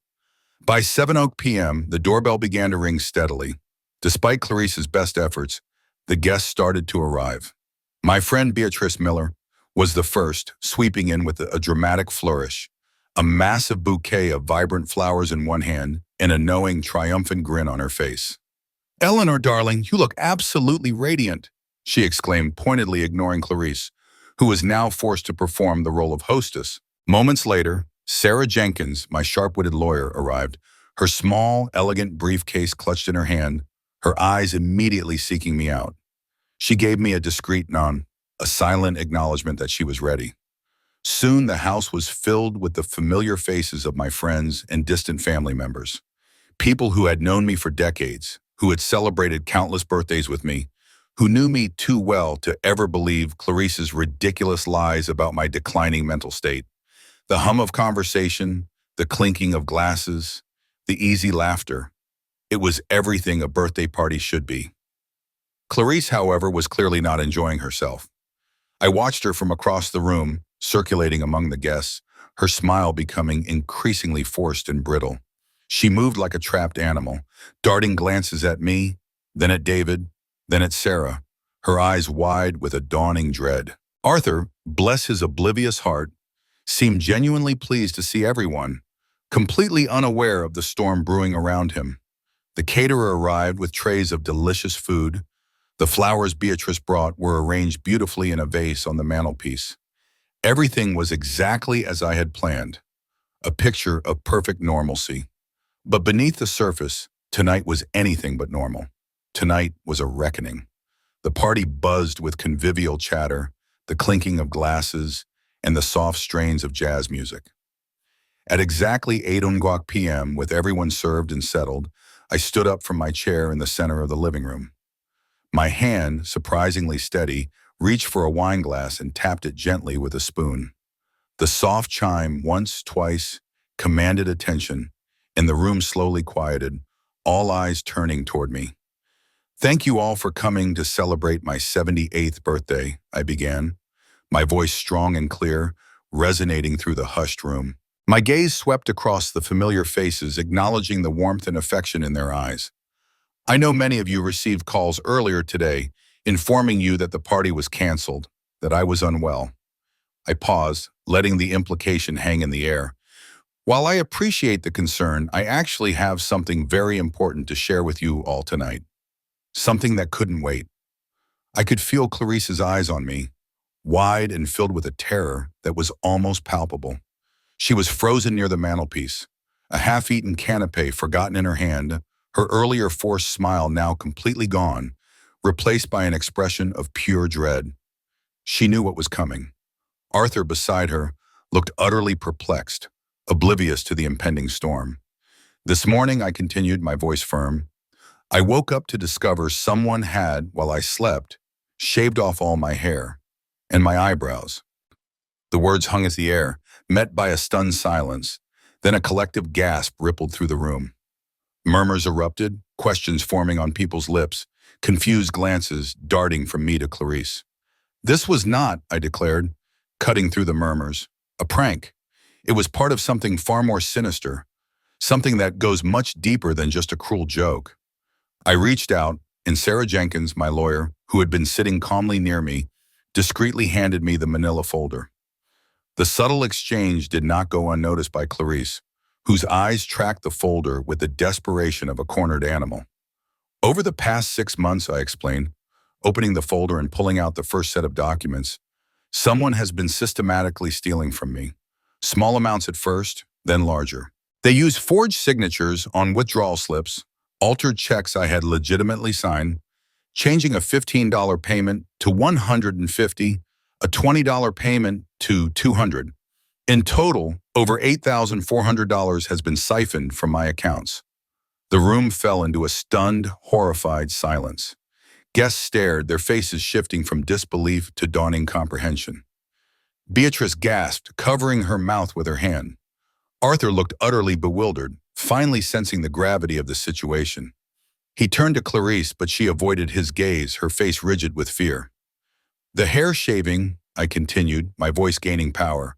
By 7 p.m., the doorbell began to ring steadily. Despite Clarice's best efforts, the guests started to arrive. My friend Beatrice Miller was the first, sweeping in with a dramatic flourish, a massive bouquet of vibrant flowers in one hand and a knowing, triumphant grin on her face. "Eleanor, darling, you look absolutely radiant," she exclaimed, pointedly ignoring Clarice, who was now forced to perform the role of hostess. Moments later, Sarah Jenkins, my sharp-witted lawyer, arrived, her small, elegant briefcase clutched in her hand, her eyes immediately seeking me out. She gave me a discreet nod, a silent acknowledgement that she was ready. Soon the house was filled with the familiar faces of my friends and distant family members. People who had known me for decades, who had celebrated countless birthdays with me, who knew me too well to ever believe Clarice's ridiculous lies about my declining mental state. The hum of conversation, the clinking of glasses, the easy laughter. It was everything a birthday party should be. Clarice, however, was clearly not enjoying herself. I watched her from across the room, circulating among the guests, her smile becoming increasingly forced and brittle. She moved like a trapped animal, darting glances at me, then at David, then at Sarah, her eyes wide with a dawning dread. Arthur, bless his oblivious heart, seemed genuinely pleased to see everyone, completely unaware of the storm brewing around him. The caterer arrived with trays of delicious food. The flowers Beatrice brought were arranged beautifully in a vase on the mantelpiece. Everything was exactly as I had planned, a picture of perfect normalcy. But beneath the surface, tonight was anything but normal. Tonight was a reckoning. The party buzzed with convivial chatter, the clinking of glasses, and the soft strains of jazz music. At exactly 8 p.m., with everyone served and settled, I stood up from my chair in the center of the living room. My hand, surprisingly steady, reached for a wine glass and tapped it gently with a spoon. The soft chime, once, twice, commanded attention, and the room slowly quieted, all eyes turning toward me. "Thank you all for coming to celebrate my 78th birthday," I began, my voice strong and clear, resonating through the hushed room. My gaze swept across the familiar faces, acknowledging the warmth and affection in their eyes. "I know many of you received calls earlier today informing you that the party was canceled, that I was unwell." I paused, letting the implication hang in the air. "While I appreciate the concern, I actually have something very important to share with you all tonight. Something that couldn't wait." I could feel Clarice's eyes on me, wide and filled with a terror that was almost palpable. She was frozen near the mantelpiece, a half-eaten canapé forgotten in her hand, her earlier forced smile now completely gone, replaced by an expression of pure dread. She knew what was coming. Arthur, beside her, looked utterly perplexed, oblivious to the impending storm. This morning, I continued, my voice firm, I woke up to discover someone had, while I slept, shaved off all my hair and my eyebrows. The words hung in the air, met by a stunned silence. Then a collective gasp rippled through the room. Murmurs erupted, questions forming on people's lips, confused glances darting from me to Clarice. This was not, I declared, cutting through the murmurs, a prank. It was part of something far more sinister, something that goes much deeper than just a cruel joke. I reached out, and Sarah Jenkins, my lawyer, who had been sitting calmly near me, discreetly handed me the manila folder. The subtle exchange did not go unnoticed by Clarice, whose eyes tracked the folder with the desperation of a cornered animal. Over the past 6 months, I explained, opening the folder and pulling out the first set of documents, someone has been systematically stealing from me. Small amounts at first, then larger. They used forged signatures on withdrawal slips, altered checks I had legitimately signed, changing a $15 payment to $150, a $20 payment to $200. In total, over $8,400 has been siphoned from my accounts. The room fell into a stunned, horrified silence. Guests stared, their faces shifting from disbelief to dawning comprehension. Beatrice gasped, covering her mouth with her hand. Arthur looked utterly bewildered, finally sensing the gravity of the situation. He turned to Clarice, but she avoided his gaze, her face rigid with fear. The hair shaving, I continued, my voice gaining power,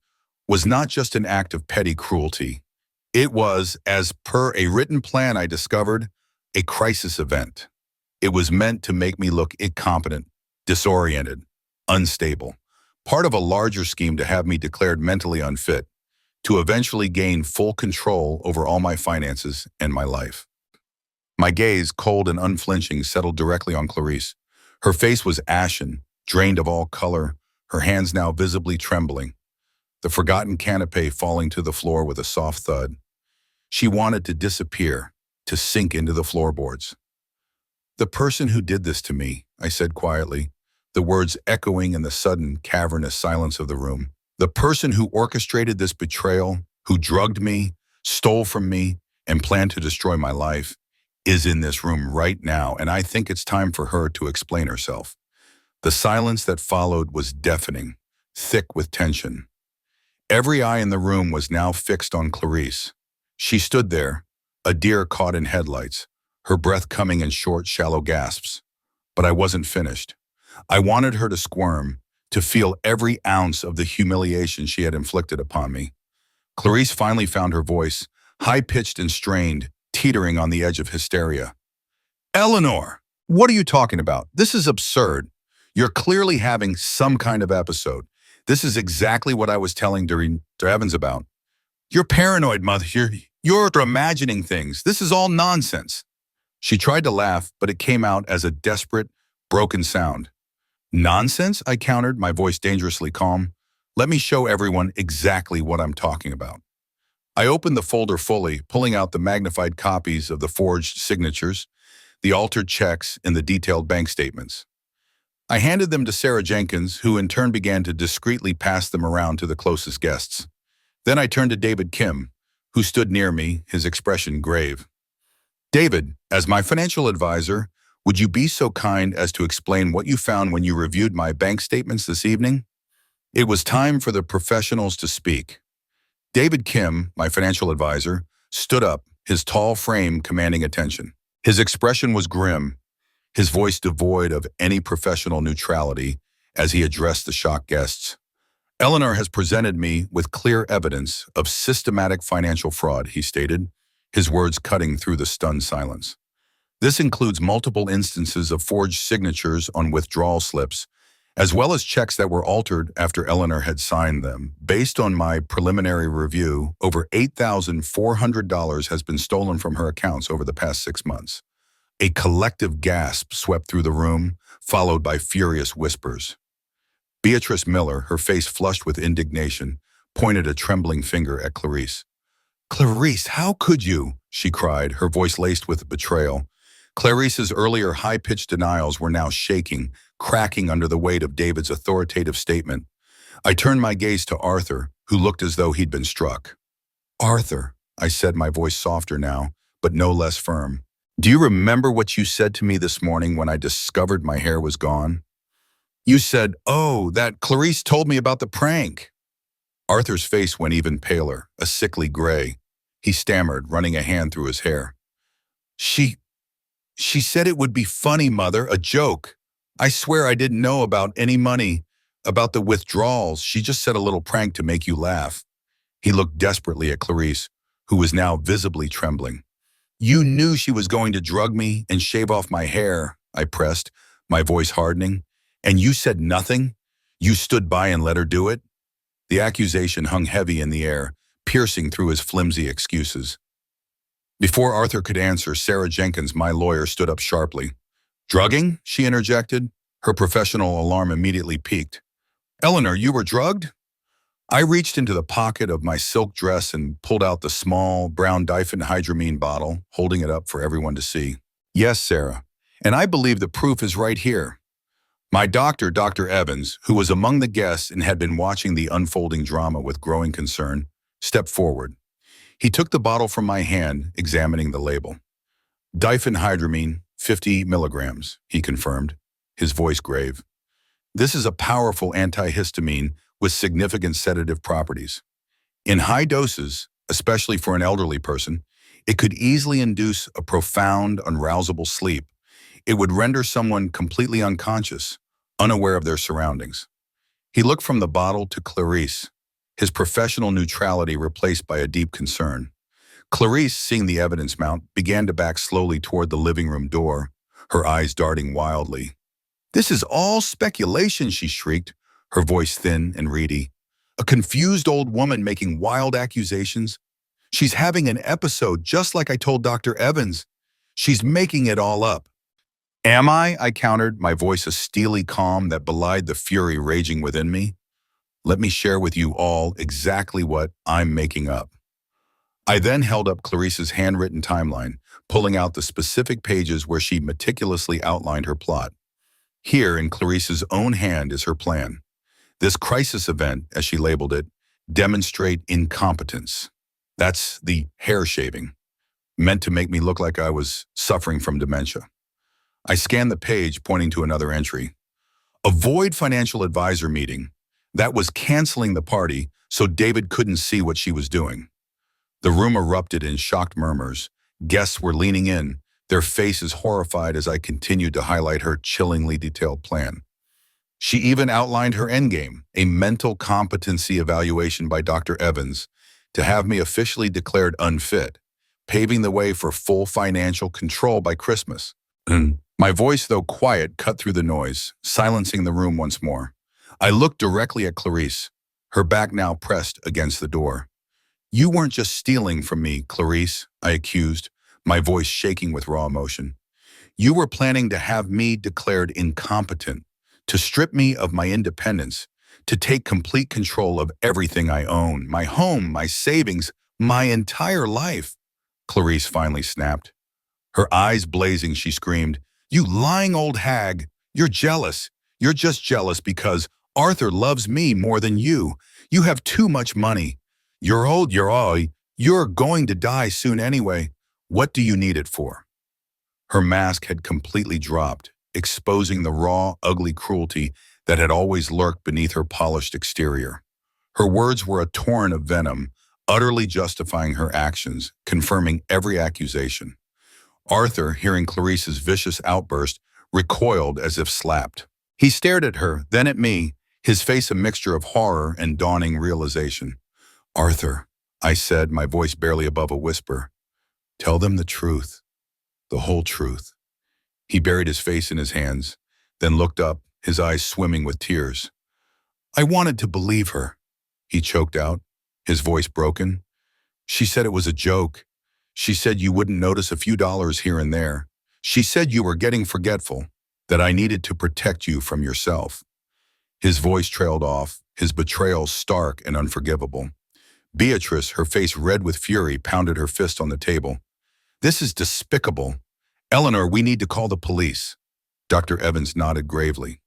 was not just an act of petty cruelty. It was, as per a written plan I discovered, a crisis event. It was meant to make me look incompetent, disoriented, unstable. Part of a larger scheme to have me declared mentally unfit, to eventually gain full control over all my finances and my life. My gaze, cold and unflinching, settled directly on Clarice. Her face was ashen, drained of all color, her hands now visibly trembling. The forgotten canapé falling to the floor with a soft thud. She wanted to disappear, to sink into the floorboards. The person who did this to me, I said quietly, the words echoing in the sudden, cavernous silence of the room. The person who orchestrated this betrayal, who drugged me, stole from me, and planned to destroy my life, is in this room right now, and I think it's time for her to explain herself. The silence that followed was deafening, thick with tension. Every eye in the room was now fixed on Clarice. She stood there, a deer caught in headlights, her breath coming in short, shallow gasps. But I wasn't finished. I wanted her to squirm, to feel every ounce of the humiliation she had inflicted upon me. Clarice finally found her voice, high-pitched and strained, teetering on the edge of hysteria. Eleanor, what are you talking about? This is absurd. You're clearly having some kind of episode. This is exactly what I was telling Dr. Evans about. You're paranoid, mother. You're imagining things. This is all nonsense. She tried to laugh, but it came out as a desperate, broken sound. Nonsense, I countered, my voice dangerously calm. Let me show everyone exactly what I'm talking about. I opened the folder fully, pulling out the magnified copies of the forged signatures, the altered checks, and the detailed bank statements. I handed them to Sarah Jenkins, who in turn began to discreetly pass them around to the closest guests. Then I turned to David Kim, who stood near me, his expression grave. David, as my financial advisor, would you be so kind as to explain what you found when you reviewed my bank statements this evening? It was time for the professionals to speak. David Kim, my financial advisor, stood up, his tall frame commanding attention. His expression was grim, his voice devoid of any professional neutrality as he addressed the shocked guests. Eleanor has presented me with clear evidence of systematic financial fraud, he stated, his words cutting through the stunned silence. This includes multiple instances of forged signatures on withdrawal slips, as well as checks that were altered after Eleanor had signed them. Based on my preliminary review, over $8,400 has been stolen from her accounts over the past 6 months. A collective gasp swept through the room, followed by furious whispers. Beatrice Miller, her face flushed with indignation, pointed a trembling finger at Clarice. Clarice, how could you? she cried, her voice laced with betrayal. Clarice's earlier high-pitched denials were now shaking, cracking under the weight of David's authoritative statement. I turned my gaze to Arthur, who looked as though he'd been struck. "Arthur," I said, my voice softer now, but no less firm. "Do you remember what you said to me this morning when I discovered my hair was gone? You said, 'Oh, that Clarice told me about the prank.'" Arthur's face went even paler, a sickly gray. He stammered, running a hand through his hair. She said it would be funny, Mother, a joke. I swear I didn't know about any money, about the withdrawals. She just said a little prank to make you laugh." He looked desperately at Clarice, who was now visibly trembling. "You knew she was going to drug me and shave off my hair," I pressed, my voice hardening. "And you said nothing? You stood by and let her do it?" The accusation hung heavy in the air, piercing through his flimsy excuses. Before Arthur could answer, Sarah Jenkins, my lawyer, stood up sharply. "Drugging?" she interjected. Her professional alarm immediately peaked. "Eleanor, you were drugged?" I reached into the pocket of my silk dress and pulled out the small, brown Diffenhydramine bottle, holding it up for everyone to see. "Yes, Sarah, and I believe the proof is right here." My doctor, Dr. Evans, who was among the guests and had been watching the unfolding drama with growing concern, stepped forward. He took the bottle from my hand, examining the label. "Diffenhydramine, 50 milligrams, he confirmed, his voice grave. "This is a powerful antihistamine with significant sedative properties. In high doses, especially for an elderly person, it could easily induce a profound, unrousable sleep. It would render someone completely unconscious, unaware of their surroundings." He looked from the bottle to Clarice, his professional neutrality replaced by a deep concern. Clarice, seeing the evidence mount, began to back slowly toward the living room door, her eyes darting wildly. "This is all speculation," she shrieked, her voice thin and reedy. "A confused old woman making wild accusations. She's having an episode just like I told Dr. Evans. She's making it all up." "Am I?" I countered, my voice a steely calm that belied the fury raging within me. "Let me share with you all exactly what I'm making up." I then held up Clarice's handwritten timeline, pulling out the specific pages where she meticulously outlined her plot. Here, in Clarice's own hand, is her plan. This crisis event, as she labeled it, demonstrate incompetence. That's the hair shaving, meant to make me look like I was suffering from dementia. I scanned the page, pointing to another entry. "Avoid financial advisor meeting." That was canceling the party so David couldn't see what she was doing. The room erupted in shocked murmurs. Guests were leaning in, their faces horrified as I continued to highlight her chillingly detailed plan. She even outlined her endgame, a mental competency evaluation by Dr. Evans, to have me officially declared unfit, paving the way for full financial control by Christmas. My voice, though quiet, cut through the noise, silencing the room once more. I looked directly at Clarice, her back now pressed against the door. "You weren't just stealing from me, Clarice," I accused, my voice shaking with raw emotion. "You were planning to have me declared incompetent, to strip me of my independence, to take complete control of everything I own, my home, my savings, my entire life." Clarice finally snapped. Her eyes blazing, she screamed, "You lying old hag! You're jealous. You're just jealous because Arthur loves me more than you. You have too much money. You're old, you're going to die soon anyway. What do you need it for?" Her mask had completely dropped, exposing the raw, ugly cruelty that had always lurked beneath her polished exterior. Her words were a torrent of venom, utterly justifying her actions, confirming every accusation. Arthur, hearing Clarice's vicious outburst, recoiled as if slapped. He stared at her, then at me, his face a mixture of horror and dawning realization. "Arthur," I said, my voice barely above a whisper, "tell them the truth, the whole truth." He buried his face in his hands, then looked up, his eyes swimming with tears. "I wanted to believe her," he choked out, his voice broken. "She said it was a joke. She said you wouldn't notice a few dollars here and there. She said you were getting forgetful, that I needed to protect you from yourself." His voice trailed off, his betrayal stark and unforgivable. Beatrice, her face red with fury, pounded her fist on the table. This is despicable. Eleanor, we need to call the police. Dr. Evans nodded gravely.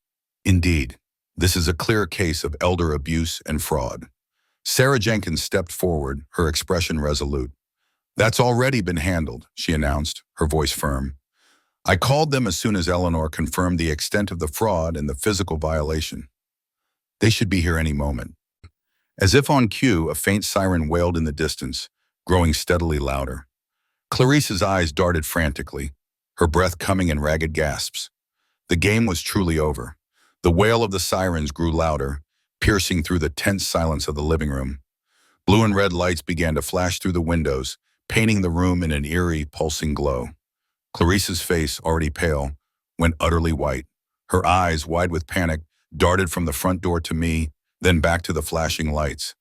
Indeed, this is a clear case of elder abuse and fraud. Sarah Jenkins stepped forward, her expression resolute. That's already been handled, she announced, her voice firm. I called them as soon as Eleanor confirmed the extent of the fraud and the physical violation. They should be here any moment. As if on cue, a faint siren wailed in the distance, growing steadily louder. Clarice's eyes darted frantically, her breath coming in ragged gasps. The game was truly over. The wail of the sirens grew louder, piercing through the tense silence of the living room. Blue and red lights began to flash through the windows, painting the room in an eerie, pulsing glow. Clarice's face, already pale, went utterly white. Her eyes, wide with panic, darted from the front door to me, then back to the flashing lights.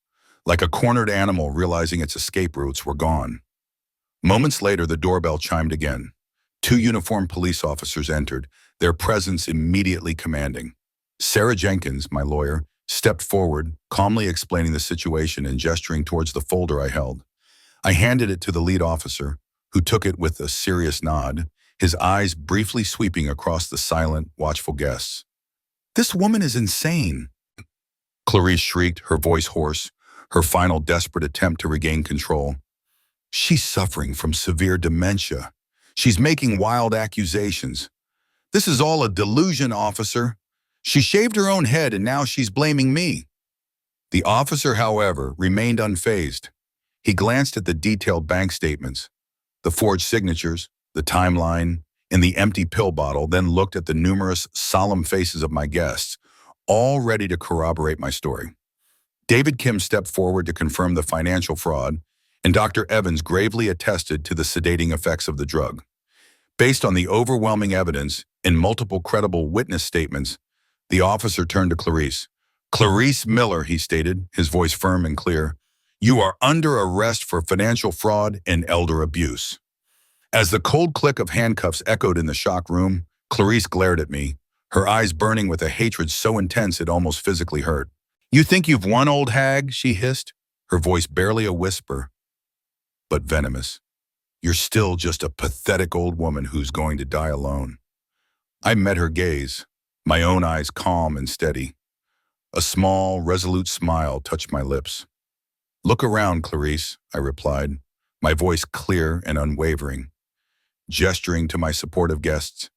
Like a cornered animal realizing its escape routes were gone. Moments later, the doorbell chimed again. 2 uniformed police officers entered, their presence immediately commanding. Sarah Jenkins, my lawyer, stepped forward, calmly explaining the situation and gesturing towards the folder I held. I handed it to the lead officer, who took it with a serious nod, his eyes briefly sweeping across the silent, watchful guests. This woman is insane, Clarice shrieked, her voice hoarse, her final desperate attempt to regain control. She's suffering from severe dementia. She's making wild accusations. This is all a delusion, officer. She shaved her own head and now she's blaming me. The officer, however, remained unfazed. He glanced at the detailed bank statements, the forged signatures, the timeline, and the empty pill bottle, then looked at the numerous, solemn faces of my guests, all ready to corroborate my story. David Kim stepped forward to confirm the financial fraud, and Dr. Evans gravely attested to the sedating effects of the drug. Based on the overwhelming evidence and multiple credible witness statements, the officer turned to Clarice. Clarice Miller, he stated, his voice firm and clear, you are under arrest for financial fraud and elder abuse. As the cold click of handcuffs echoed in the shock room, Clarice glared at me, her eyes burning with a hatred so intense it almost physically hurt. You think you've won, old hag? She hissed, her voice barely a whisper, but venomous. You're still just a pathetic old woman who's going to die alone. I met her gaze, my own eyes calm and steady. A small, resolute smile touched my lips. Look around, Clarice, I replied, my voice clear and unwavering, gesturing to my supportive guests,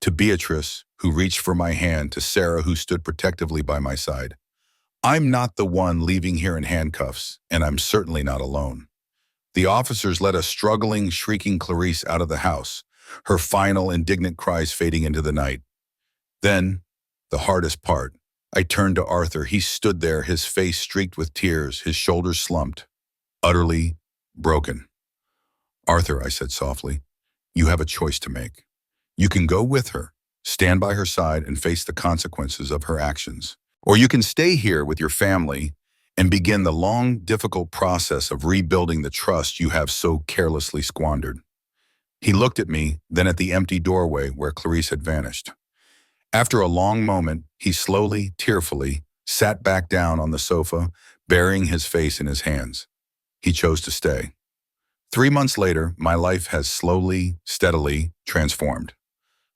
to Beatrice, who reached for my hand, to Sarah, who stood protectively by my side. I'm not the one leaving here in handcuffs, and I'm certainly not alone. The officers led a struggling, shrieking Clarice out of the house, her final indignant cries fading into the night. Then, the hardest part, I turned to Arthur. He stood there, his face streaked with tears, his shoulders slumped, utterly broken. Arthur, I said softly, you have a choice to make. You can go with her, stand by her side, and face the consequences of her actions. Or you can stay here with your family and begin the long, difficult process of rebuilding the trust you have so carelessly squandered. He looked at me, then at the empty doorway where Clarice had vanished. After a long moment, he slowly, tearfully, sat back down on the sofa, burying his face in his hands. He chose to stay. 3 months later, my life has slowly, steadily transformed.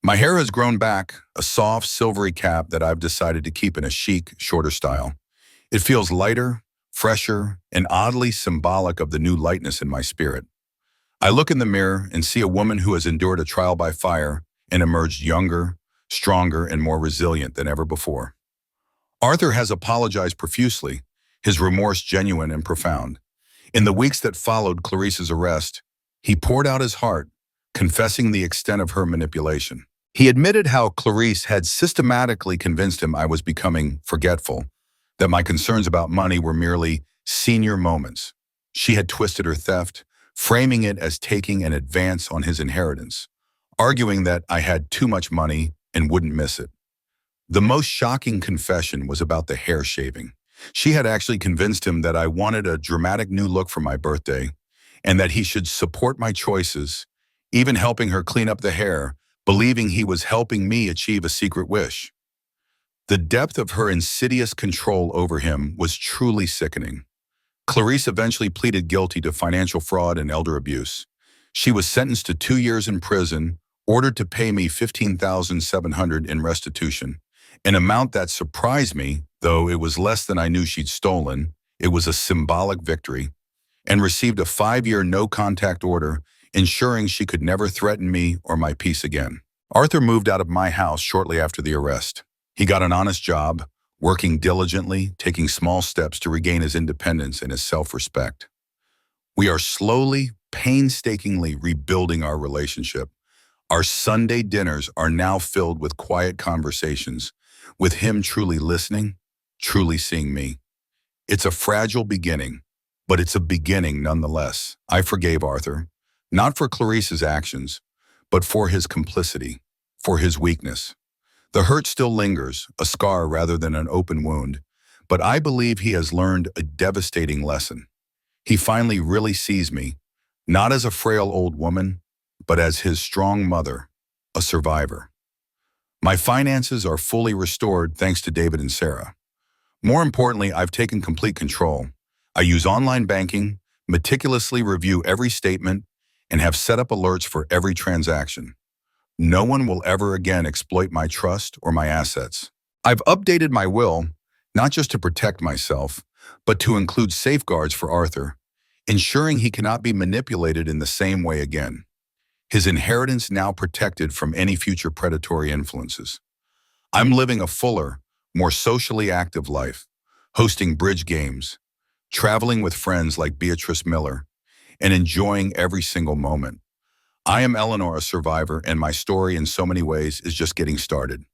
My hair has grown back, a soft, silvery cap that I've decided to keep in a chic, shorter style. It feels lighter, fresher, and oddly symbolic of the new lightness in my spirit. I look in the mirror and see a woman who has endured a trial by fire and emerged younger, stronger, and more resilient than ever before. Arthur has apologized profusely, his remorse genuine and profound. In the weeks that followed Clarice's arrest, he poured out his heart, confessing the extent of her manipulation. He admitted how Clarice had systematically convinced him I was becoming forgetful, that my concerns about money were merely senior moments. She had twisted her theft, framing it as taking an advance on his inheritance, arguing that I had too much money and wouldn't miss it. The most shocking confession was about the hair shaving. She had actually convinced him that I wanted a dramatic new look for my birthday and that he should support my choices, even helping her clean up the hair, believing he was helping me achieve a secret wish. The depth of her insidious control over him was truly sickening. Clarice eventually pleaded guilty to financial fraud and elder abuse. She was sentenced to 2 years in prison, ordered to pay me $15,700 in restitution, an amount that surprised me, though it was less than I knew she'd stolen. It was a symbolic victory, and received a 5-year no-contact order, ensuring she could never threaten me or my peace again. Arthur moved out of my house shortly after the arrest. He got an honest job, working diligently, taking small steps to regain his independence and his self-respect. We are slowly, painstakingly rebuilding our relationship. Our Sunday dinners are now filled with quiet conversations, with him truly listening, truly seeing me. It's a fragile beginning, but it's a beginning nonetheless. I forgave Arthur, not for Clarice's actions, but for his complicity, for his weakness. The hurt still lingers, a scar rather than an open wound, but I believe he has learned a devastating lesson. He finally really sees me, not as a frail old woman, but as his strong mother, a survivor. My finances are fully restored thanks to David and Sarah. More importantly, I've taken complete control. I use online banking, meticulously review every statement, and have set up alerts for every transaction. No one will ever again exploit my trust or my assets. I've updated my will, not just to protect myself, but to include safeguards for Arthur, ensuring he cannot be manipulated in the same way again. His inheritance now protected from any future predatory influences. I'm living a fuller, more socially active life, hosting bridge games, traveling with friends like Beatrice Miller, and enjoying every single moment. I am Eleanor, a survivor, and my story in so many ways is just getting started.